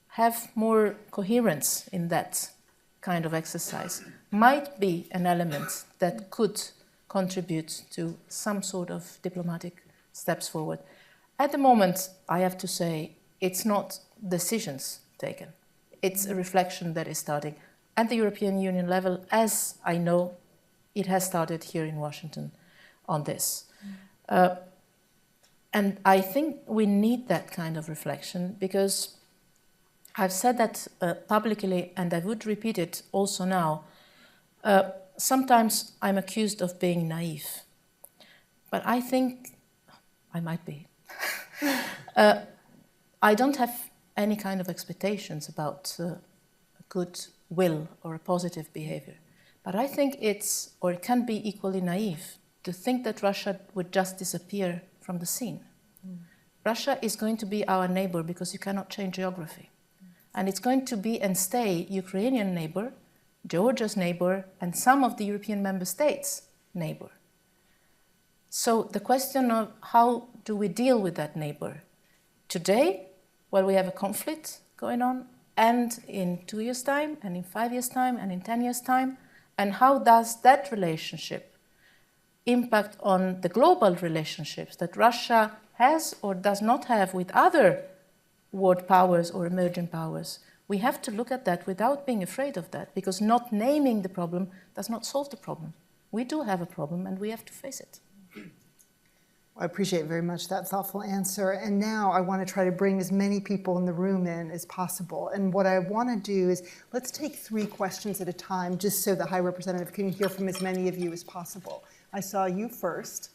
have more coherence in that kind of exercise might be an element that could contribute to some sort of diplomatic steps forward. At the moment, I have to say, it's not decisions taken. It's a reflection that is starting at the European Union level, as I know it has started here in Washington on this. And I think we need that kind of reflection, because I've said that publicly, and I would repeat it also now. Sometimes I'm accused of being naive, but I think I might be. I don't have any kind of expectations about good will or a positive behavior, but I think it's, or it can be equally naive to think that Russia would just disappear from the scene. Russia is going to be our neighbor because you cannot change geography. And it's going to be and stay Ukrainian neighbor, Georgia's neighbor, and some of the European member states' neighbor. So the question of how do we deal with that neighbor today, while we have a conflict going on, and in 2 years' time, and in 5 years' time, and in 10 years' time, and how does that relationship impact on the global relationships that Russia has or does not have with other world powers or emerging powers? We have to look at that without being afraid of that, because not naming the problem does not solve the problem. We do have a problem and we have to face it. I appreciate very much that thoughtful answer. And now I want to try to bring as many people in the room in as possible. And what I want to do is let's take 3 questions at a time, just so the High Representative can hear from as many of you as possible. I saw you first,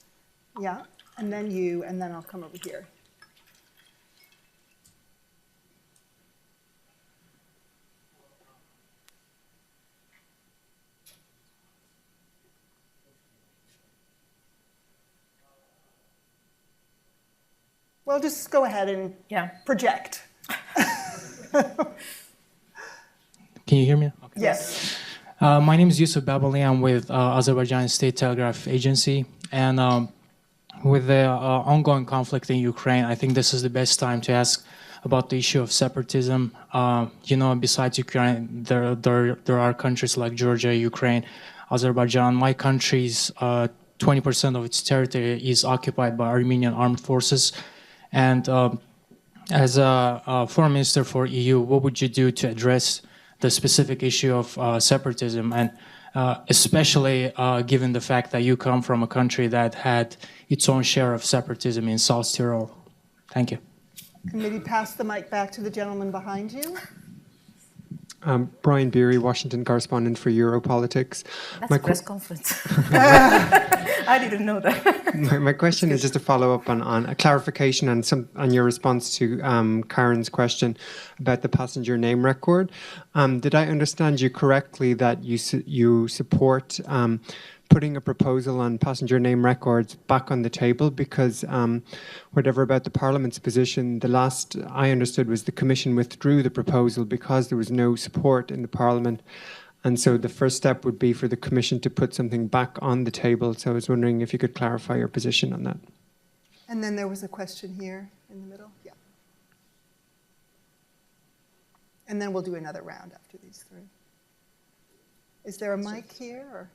yeah, and then you, and then I'll come over here. Well, just go ahead and project. Can you hear me? Okay. Yes. My name is Yusuf Babali. I'm with Azerbaijan State Telegraph Agency. And with the ongoing conflict in Ukraine, I think this is the best time to ask about the issue of separatism. You know, besides Ukraine, there are countries like Georgia, Ukraine, Azerbaijan. My country's 20% of its territory is occupied by Armenian armed forces. And as a foreign minister for EU, what would you do to address the specific issue of separatism, and especially given the fact that you come from a country that had its own share of separatism in South Tyrol? Thank you. And maybe pass the mic back to the gentleman behind you. Brian Beery, Washington correspondent for Europolitics. That's a press conference. I didn't know that. My question is just a follow-up on a clarification on your response to Karen's question about the passenger name record. Did I understand you correctly that you support putting a proposal on passenger name records back on the table? Because whatever about the Parliament's position, the last I understood was the Commission withdrew the proposal because there was no support in the Parliament. And so the first step would be for the Commission to put something back on the table. So I was wondering if you could clarify your position on that. And then there was a question here in the middle. Yeah. And then we'll do another round after these three. Is there a mic here? Or?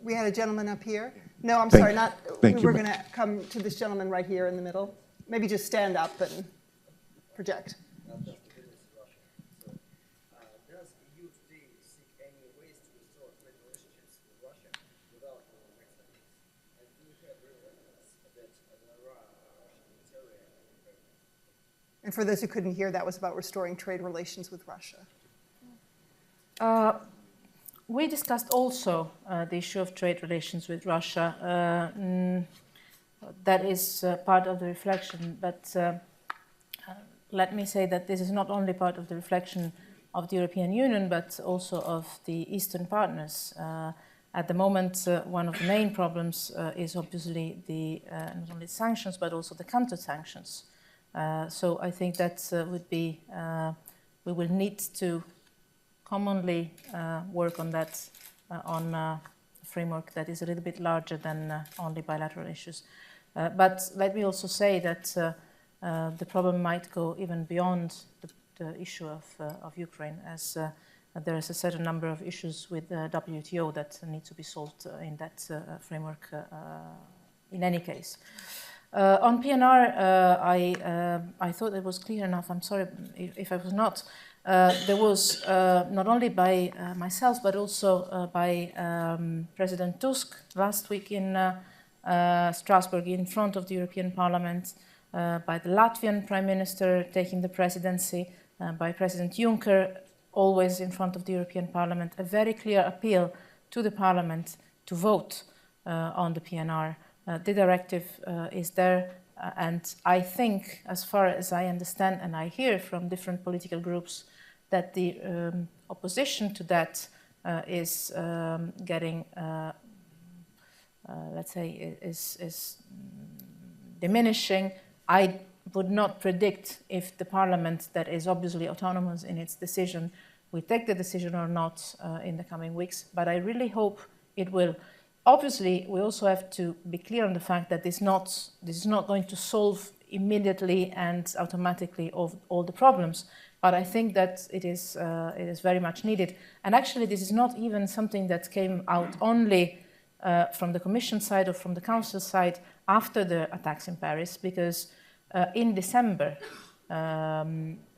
We had a gentleman up here. No, I'm sorry, not. We were going to come to this gentleman right here in the middle. Maybe just stand up and project. And for those who couldn't hear, that was about restoring trade relations with Russia. We discussed also the issue of trade relations with Russia. That is part of the reflection, but let me say that this is not only part of the reflection of the European Union, but also of the Eastern partners. At the moment, one of the main problems is obviously the not only sanctions, but also the counter-sanctions. So I think that would be, we will need to commonly work on that, on a framework that is a little bit larger than only bilateral issues. But let me also say that the problem might go even beyond the issue of Ukraine, as there is a certain number of issues with the WTO that need to be solved in that framework in any case. On PNR, I thought it was clear enough. I'm sorry if I was not. There was not only by myself, but also by President Tusk last week in Strasbourg in front of the European Parliament, by the Latvian Prime Minister taking the presidency, by President Juncker, always in front of the European Parliament, a very clear appeal to the Parliament to vote on the PNR. The directive is there, and I think, as far as I understand and I hear from different political groups, that the opposition to that is getting, let's say, is diminishing. I would not predict if the Parliament, that is obviously autonomous in its decision, will take the decision or not in the coming weeks, but I really hope it will. Obviously, we also have to be clear on the fact that this is not going to solve immediately and automatically all the problems, but I think that it is very much needed. And actually, this is not even something that came out only from the Commission side or from the Council side after the attacks in Paris, because in December,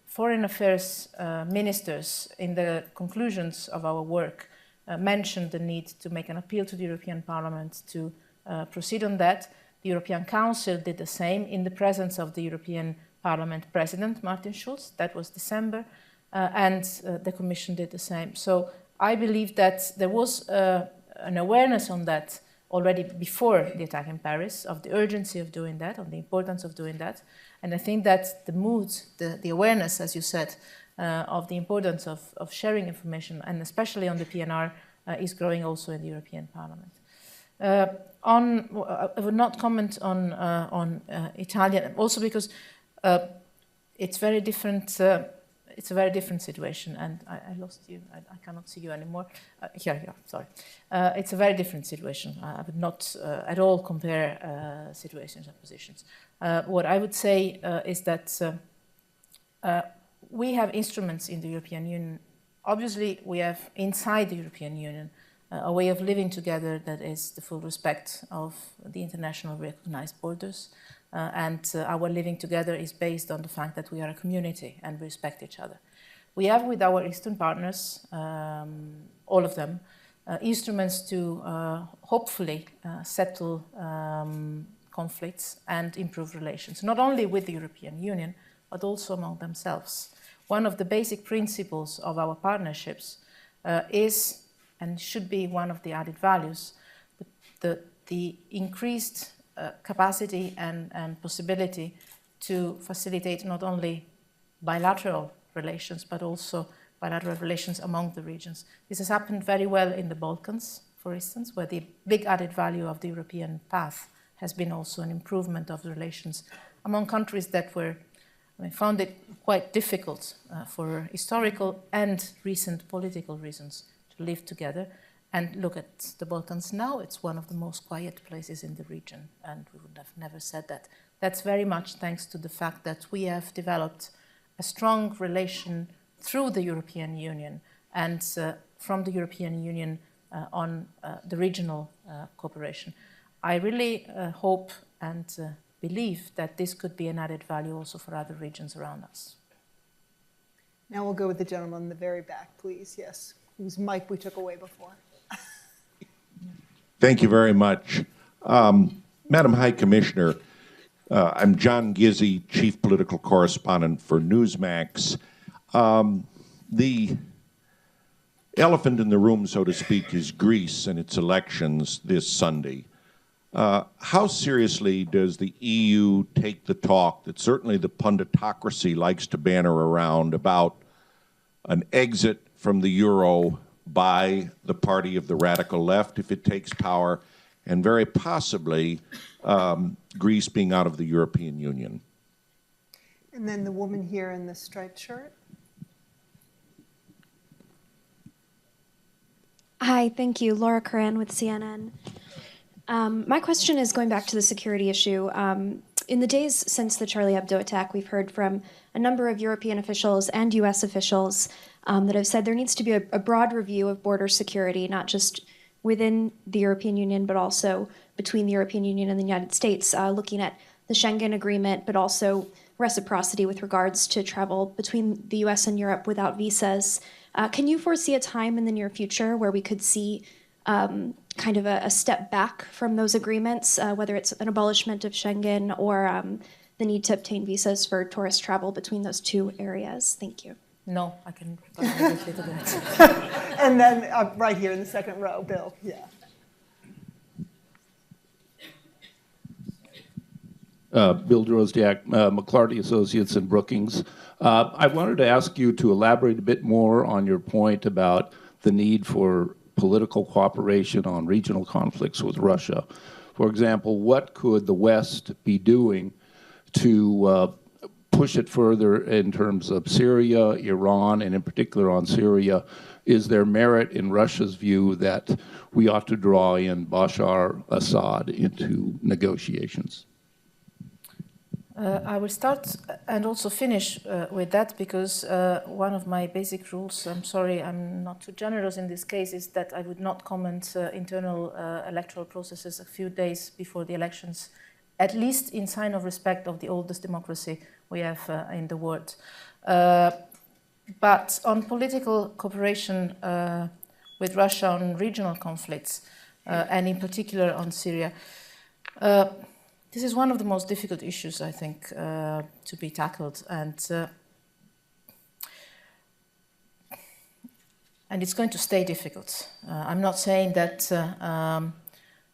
foreign affairs ministers, in the conclusions of our work, mentioned the need to make an appeal to the European Parliament to proceed on that. The European Council did the same in the presence of the European Parliament President, Martin Schulz. That was December. And the Commission did the same. So I believe that there was an awareness on that already before the attack in Paris, of the urgency of doing that, of the importance of doing that. And I think that the mood, the awareness, as you said, of the importance of sharing information, and especially on the PNR, is growing also in the European Parliament. I would not comment on Italian, also because it's very different it's a very different situation, and I lost you. I cannot see you anymore. Here, sorry. It's a very different situation. I would not at all compare situations and positions. What I would say is that we have instruments in the European Union. Obviously, we have inside the European Union a way of living together that is the full respect of the international recognized borders. Our living together is based on the fact that we are a community and we respect each other. We have with our Eastern partners, all of them, instruments to hopefully settle conflicts and improve relations, not only with the European Union, but also among themselves. One of the basic principles of our partnerships is, and should be one of the added values, the increased capacity and possibility to facilitate not only bilateral relations, but also bilateral relations among the regions. This has happened very well in the Balkans, for instance, where the big added value of the European path has been also an improvement of the relations among countries that were, found it quite difficult for historical and recent political reasons to live together. And look at the Balkans now, it's one of the most quiet places in the region, and we would have never said that. That's very much thanks to the fact that we have developed a strong relation through the European Union and from the European Union on the regional cooperation. I really hope and believe that this could be an added value also for other regions around us. Now we'll go with the gentleman in the very back, please. Yes, whose mic we took away before. Thank you very much. Madam High Commissioner, I'm John Gizzi, Chief Political Correspondent for Newsmax. The elephant in the room, so to speak, is Greece and its elections this Sunday. How seriously does the EU take the talk that certainly the punditocracy likes to banner around about an exit from the euro by the party of the radical left if it takes power, and very possibly Greece being out of the European Union? And then the woman here in the striped shirt. Hi, thank you. Laura Curran with CNN. My question is going back to the security issue. In the days since the Charlie Hebdo attack, we've heard from a number of European officials and US officials that have said there needs to be a broad review of border security, not just within the European Union, but also between the European Union and the United States, looking at the Schengen Agreement, but also reciprocity with regards to travel between the US and Europe without visas. Can you foresee a time in the near future where we could see kind of a step back from those agreements, whether it's an abolishment of Schengen or the need to obtain visas for tourist travel between those two areas? Thank you. No, I can immediately do that. And then right here in the second row, Bill. Yeah. Bill Drozdiak, McClarty Associates and Brookings. I wanted to ask you to elaborate a bit more on your point about the need for political cooperation on regional conflicts with Russia. For example, what could the West be doing to push it further in terms of Syria, Iran, and in particular on Syria? Is there merit in Russia's view that we ought to draw in Bashar Assad into negotiations? I will start and also finish with that because one of my basic rules, I'm sorry, I'm not too generous in this case, is that I would not comment internal electoral processes a few days before the elections, at least in sign of respect of the oldest democracy we have in the world. But on political cooperation with Russia on regional conflicts, and in particular on Syria, this is one of the most difficult issues, I think, to be tackled, and it's going to stay difficult. I'm not saying that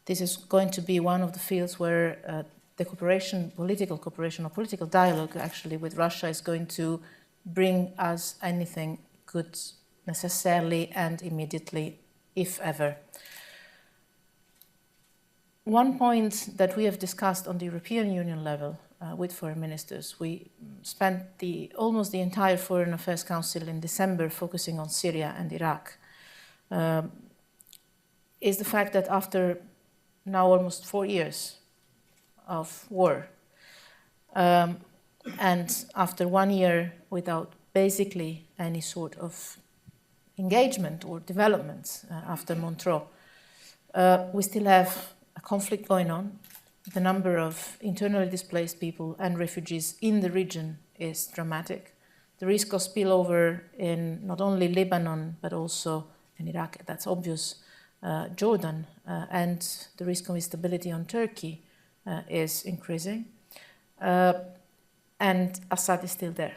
this is going to be one of the fields where the cooperation, political cooperation or political dialogue actually with Russia is going to bring us anything good necessarily and immediately, if ever. One point that we have discussed on the European Union level with foreign ministers. We spent almost the entire Foreign Affairs Council in December focusing on Syria and Iraq, is the fact that after now almost 4 years of war, and after 1 year without basically any sort of engagement or development after Montreux, we still have a conflict going on. The number of internally displaced people and refugees in the region is dramatic. The risk of spillover in not only Lebanon, but also in Iraq, that's obvious, Jordan, and the risk of instability on Turkey is increasing. And Assad is still there.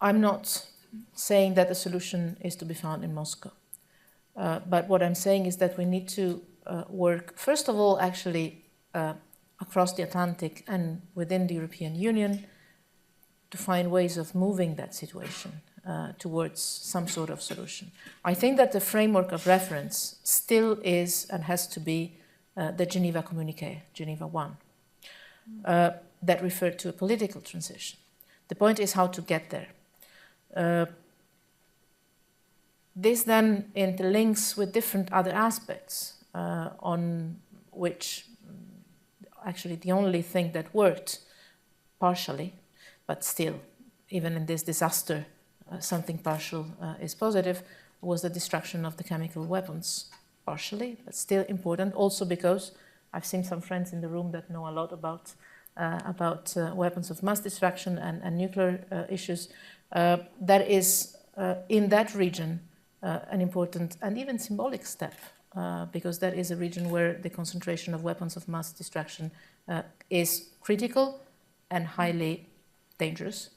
I'm not saying that the solution is to be found in Moscow. But what I'm saying is that we need to work, first of all, actually across the Atlantic and within the European Union to find ways of moving that situation towards some sort of solution. I think that the framework of reference still is and has to be the Geneva Communiqué, Geneva I, that referred to a political transition. The point is how to get there. This then interlinks with different other aspects on which actually the only thing that worked partially, but still, even in this disaster, something partial is positive, was the destruction of the chemical weapons, partially, but still important, also because I've seen some friends in the room that know a lot about weapons of mass destruction and nuclear issues. That is, in that region, an important and even symbolic step, because that is a region where the concentration of weapons of mass destruction is critical and highly dangerous.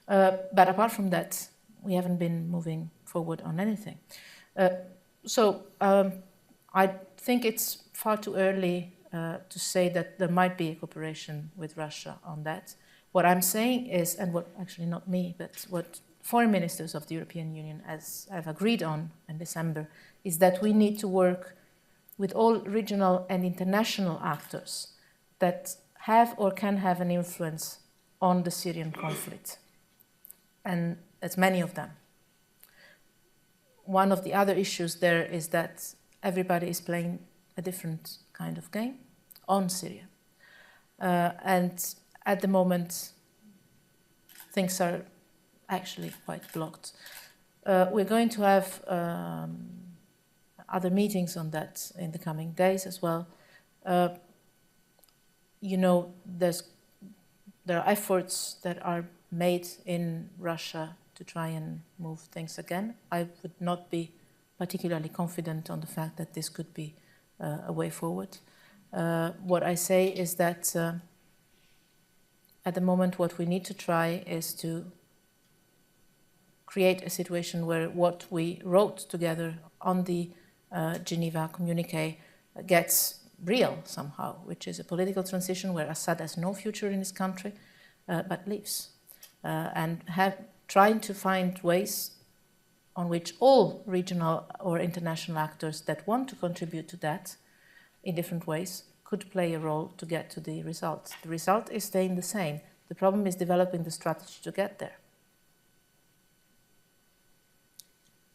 But apart from that, we haven't been moving forward on anything. So I think it's far too early to say that there might be a cooperation with Russia on that. What I'm saying is, and what actually not me, but what foreign ministers of the European Union have agreed on in December, is that we need to work with all regional and international actors that have or can have an influence on the Syrian conflict. And it's many of them. One of the other issues there is that everybody is playing a different kind of game on Syria. And at the moment, things are actually quite blocked. We're going to have other meetings on that in the coming days as well. You know, there are efforts that are made in Russia to try and move things again. I would not be particularly confident on the fact that this could be a way forward. What I say is that at the moment what we need to try is to create a situation where what we wrote together on the Geneva Communiqué gets real somehow, which is a political transition where Assad has no future in his country, but lives. And trying to find ways on which all regional or international actors that want to contribute to that in different ways could play a role to get to the result. The result is staying the same. The problem is developing the strategy to get there.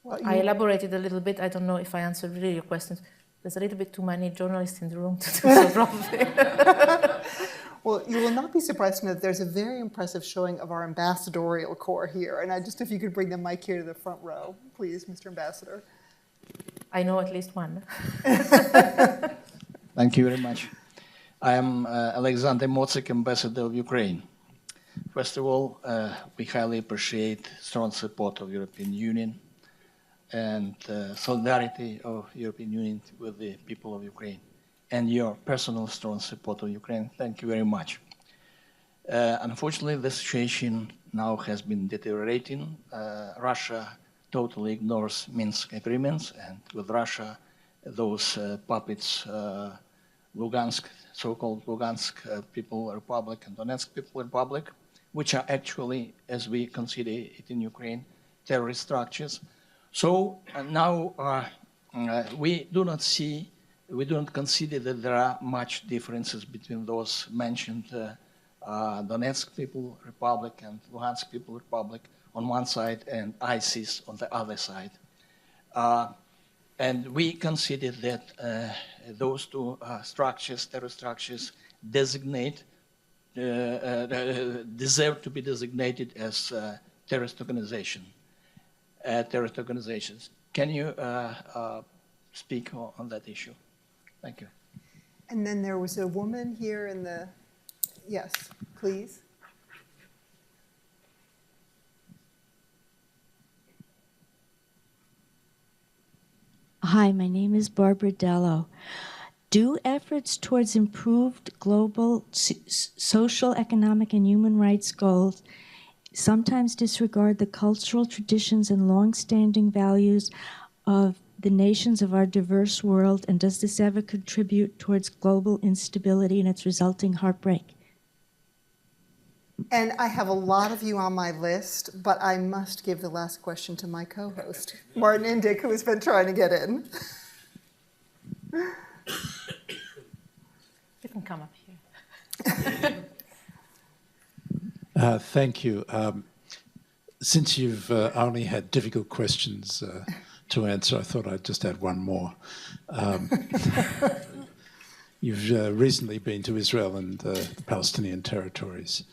Well, I elaborated a little bit. I don't know if I answered really your questions. There's a little bit too many journalists in the room to do so properly. Well, you will not be surprised to know that there's a very impressive showing of our ambassadorial corps here. And if you could bring the mic here to the front row, please, Mr. Ambassador. I know at least one. Thank you very much. I am Alexander Motzik, Ambassador of Ukraine. First of all, we highly appreciate strong support of European Union and solidarity of European Union with the people of Ukraine, and your personal strong support of Ukraine. Thank you very much. Unfortunately, the situation now has been deteriorating. Russia totally ignores Minsk agreements, and with Russia, those puppets, Lugansk, so-called Lugansk People Republic and Donetsk People Republic, which are actually, as we consider it in Ukraine, terrorist structures. So now we do not see we don't consider that there are much differences between those mentioned Donetsk People Republic and Luhansk People Republic on one side and ISIS on the other side. And we consider that those two structures, terror structures, deserve to be designated as terrorist organizations. Can you speak on that issue? Thank you. And then there was a woman here in the, yes, please. Hi, my name is Barbara Dello. Do efforts towards improved global social, economic, and human rights goals sometimes disregard the cultural traditions and long-standing values of the nations of our diverse world, and does this ever contribute towards global instability and its resulting heartbreak? And I have a lot of you on my list, but I must give the last question to my co-host, Martin Indyk, who has been trying to get in. You can come up here. Thank you. Since you've only had difficult questions to answer, I thought I'd just add one more. You've recently been to Israel and the Palestinian territories.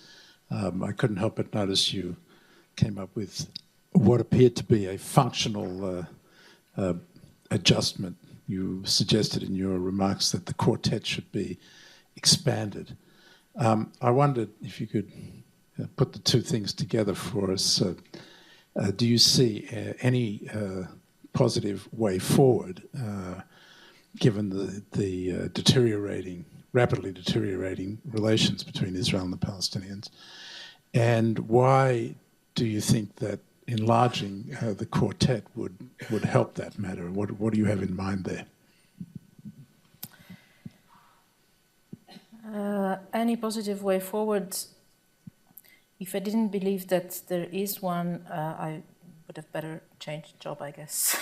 I couldn't help but notice you came up with what appeared to be a functional adjustment. You suggested in your remarks that the quartet should be expanded. I wondered if you could put the two things together for us. Do you see any positive way forward, given the rapidly deteriorating relations between Israel and the Palestinians? And why do you think that enlarging the quartet would help that matter? What do you have in mind there? Any positive way forward, if I didn't believe that there is one, I would have better changed job, I guess.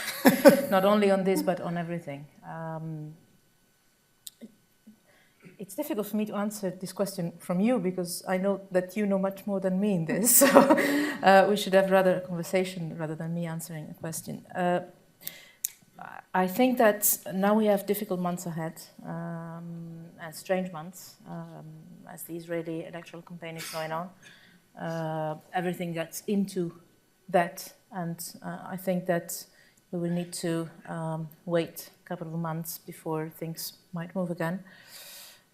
Not only on this, but on everything. It's difficult for me to answer this question from you because I know that you know much more than me in this. So we should have rather a conversation rather than me answering a question. I think that now we have difficult months ahead and strange months as the Israeli electoral campaign is going on. Everything gets into that, and I think that we will need to wait a couple of months before things might move again.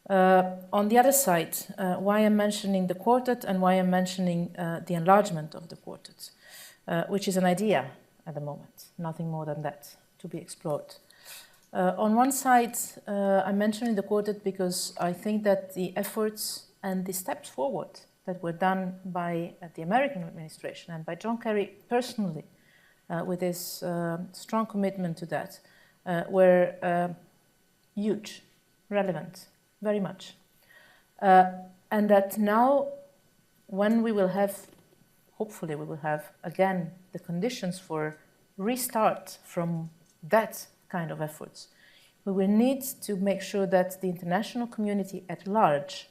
On the other side, why I'm mentioning the quartet and why I'm mentioning the enlargement of the quartet, which is an idea at the moment, nothing more than that, to be explored. On one side, I'm mentioning the quartet because I think that the efforts and the steps forward that were done by the American administration and by John Kerry personally, with his strong commitment to that, were huge, relevant, very much. And that now, when we will have, hopefully we will have again the conditions for restart from that kind of efforts, we will need to make sure that the international community at large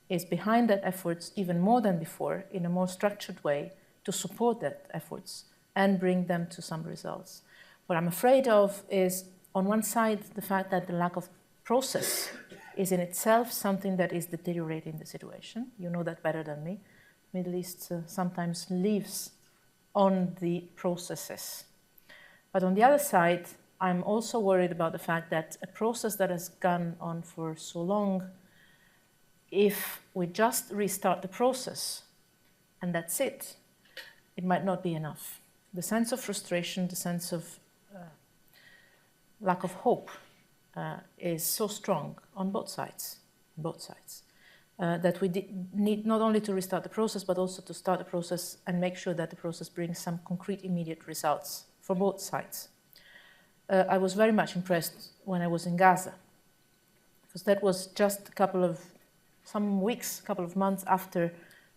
is behind that efforts even more than before in a more structured way to support that efforts and bring them to some results. What I'm afraid of is, on one side, the fact that the lack of process is in itself something that is deteriorating the situation. You know that better than me. Middle East sometimes lives on the processes. But on the other side, I'm also worried about the fact that a process that has gone on for so long, if we just restart the process and that's it, it might not be enough. The sense of frustration, the sense of lack of hope is so strong on both sides, that we need not only to restart the process, but also to start the process and make sure that the process brings some concrete, immediate results for both sides. I was very much impressed when I was in Gaza, because that was just some weeks, a couple of months after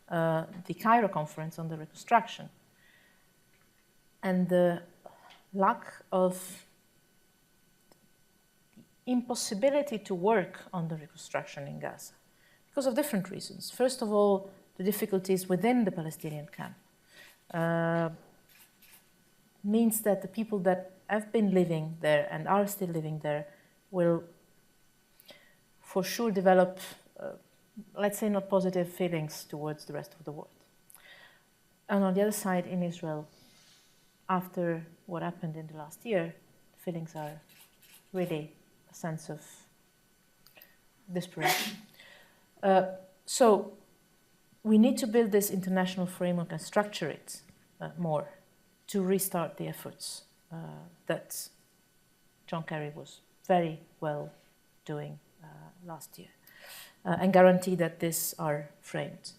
the Cairo conference on the reconstruction. And the lack of impossibility to work on the reconstruction in Gaza because of different reasons. First of all, the difficulties within the Palestinian camp means that the people that have been living there and are still living there will for sure develop, let's say, not positive feelings towards the rest of the world. And on the other side, in Israel, after what happened in the last year, the feelings are really a sense of desperation. So we need to build this international framework and structure it more to restart the efforts that John Kerry was very well doing last year and guarantee that these are framed.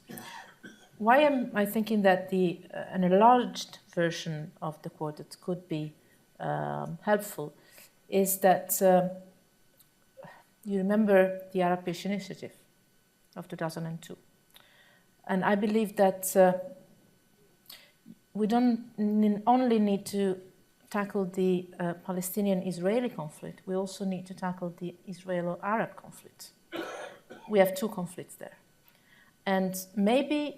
Why am I thinking that an enlarged version of the quartet could be helpful is that you remember the Arab Peace Initiative of 2002. And I believe that we don't only need to tackle the Palestinian-Israeli conflict, we also need to tackle the Israelo-Arab conflict. We have two conflicts there. And maybe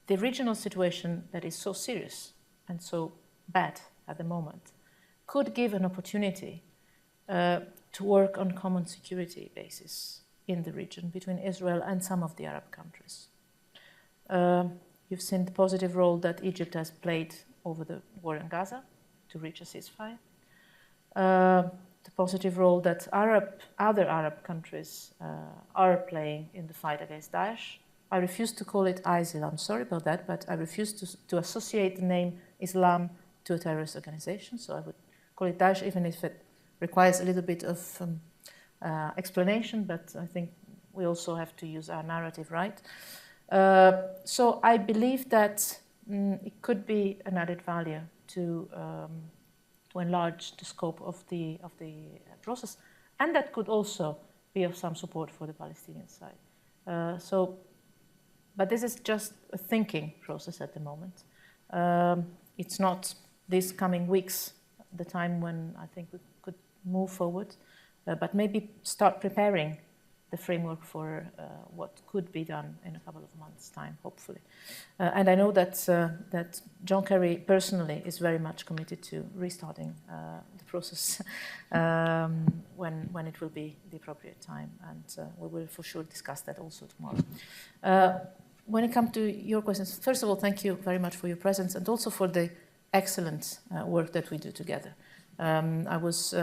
the regional situation that is so serious and so bad at the moment could give an opportunity to work on common security basis in the region between Israel and some of the Arab countries. You've seen the positive role that Egypt has played over the war in Gaza to reach a ceasefire. The positive role that other Arab countries are playing in the fight against Daesh. I refuse to call it ISIL, I'm sorry about that, but I refuse to associate the name Islam to a terrorist organization, so I would call it Daesh, even if it requires a little bit of explanation, but I think we also have to use our narrative right. So I believe that it could be an added value to enlarge the scope of the process, and that could also be of some support for the Palestinian side. But this is just a thinking process at the moment. It's not these coming weeks the time when I think we could move forward, but maybe start preparing the framework for what could be done in a couple of months' time, hopefully. And I know that John Kerry personally is very much committed to restarting the process when it will be the appropriate time, and we will for sure discuss that also tomorrow. When it comes to your questions, first of all, thank you very much for your presence and also for the excellent work that we do together. I was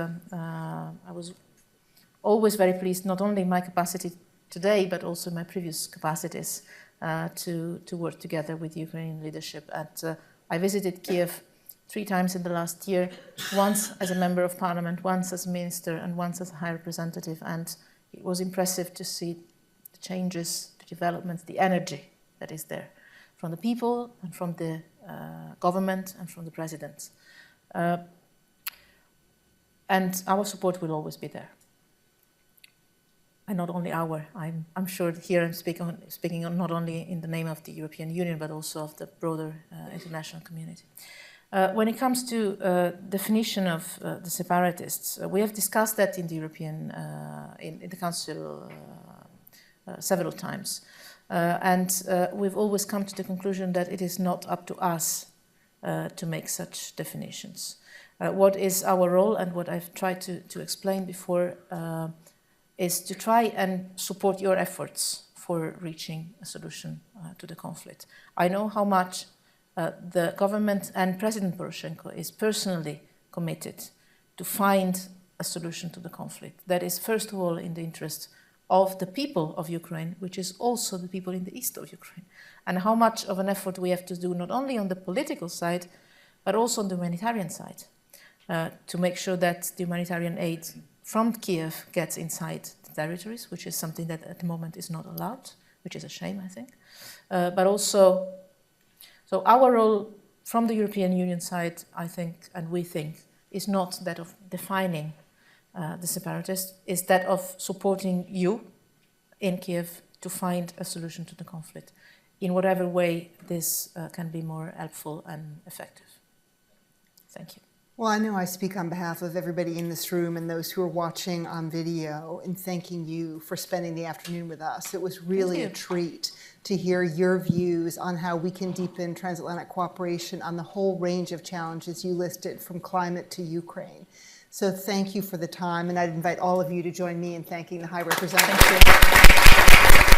always very pleased, not only in my capacity today, but also in my previous capacities, to work together with Ukrainian leadership. And I visited Kiev 3 times in the last year, once as a member of parliament, once as a minister, and once as a high representative. And it was impressive to see the changes, the developments, the energy that is there from the people and from the government and from the president. And our support will always be there. And not only I'm sure here I'm speaking on not only in the name of the European Union, but also of the broader international community. When it comes to definition of the separatists, we have discussed that in the European, in the Council several times. And we've always come to the conclusion that it is not up to us to make such definitions. What is our role, and what I've tried to explain before, is to try and support your efforts for reaching a solution to the conflict. I know how much the government and President Poroshenko is personally committed to find a solution to the conflict. That is, first of all, in the interest of the people of Ukraine, which is also the people in the east of Ukraine, and how much of an effort we have to do not only on the political side, but also on the humanitarian side, to make sure that the humanitarian aid from Kiev gets inside the territories, which is something that at the moment is not allowed, which is a shame, I think. But also, so our role from the European Union side, I think, and we think, is not that of defining the separatists, is that of supporting you in Kiev to find a solution to the conflict in whatever way this can be more helpful and effective. Thank you. Well, I know I speak on behalf of everybody in this room and those who are watching on video in thanking you for spending the afternoon with us. It was really a treat to hear your views on how we can deepen transatlantic cooperation on the whole range of challenges you listed, from climate to Ukraine. So thank you for the time, and I'd invite all of you to join me in thanking the High Representative. Thank you.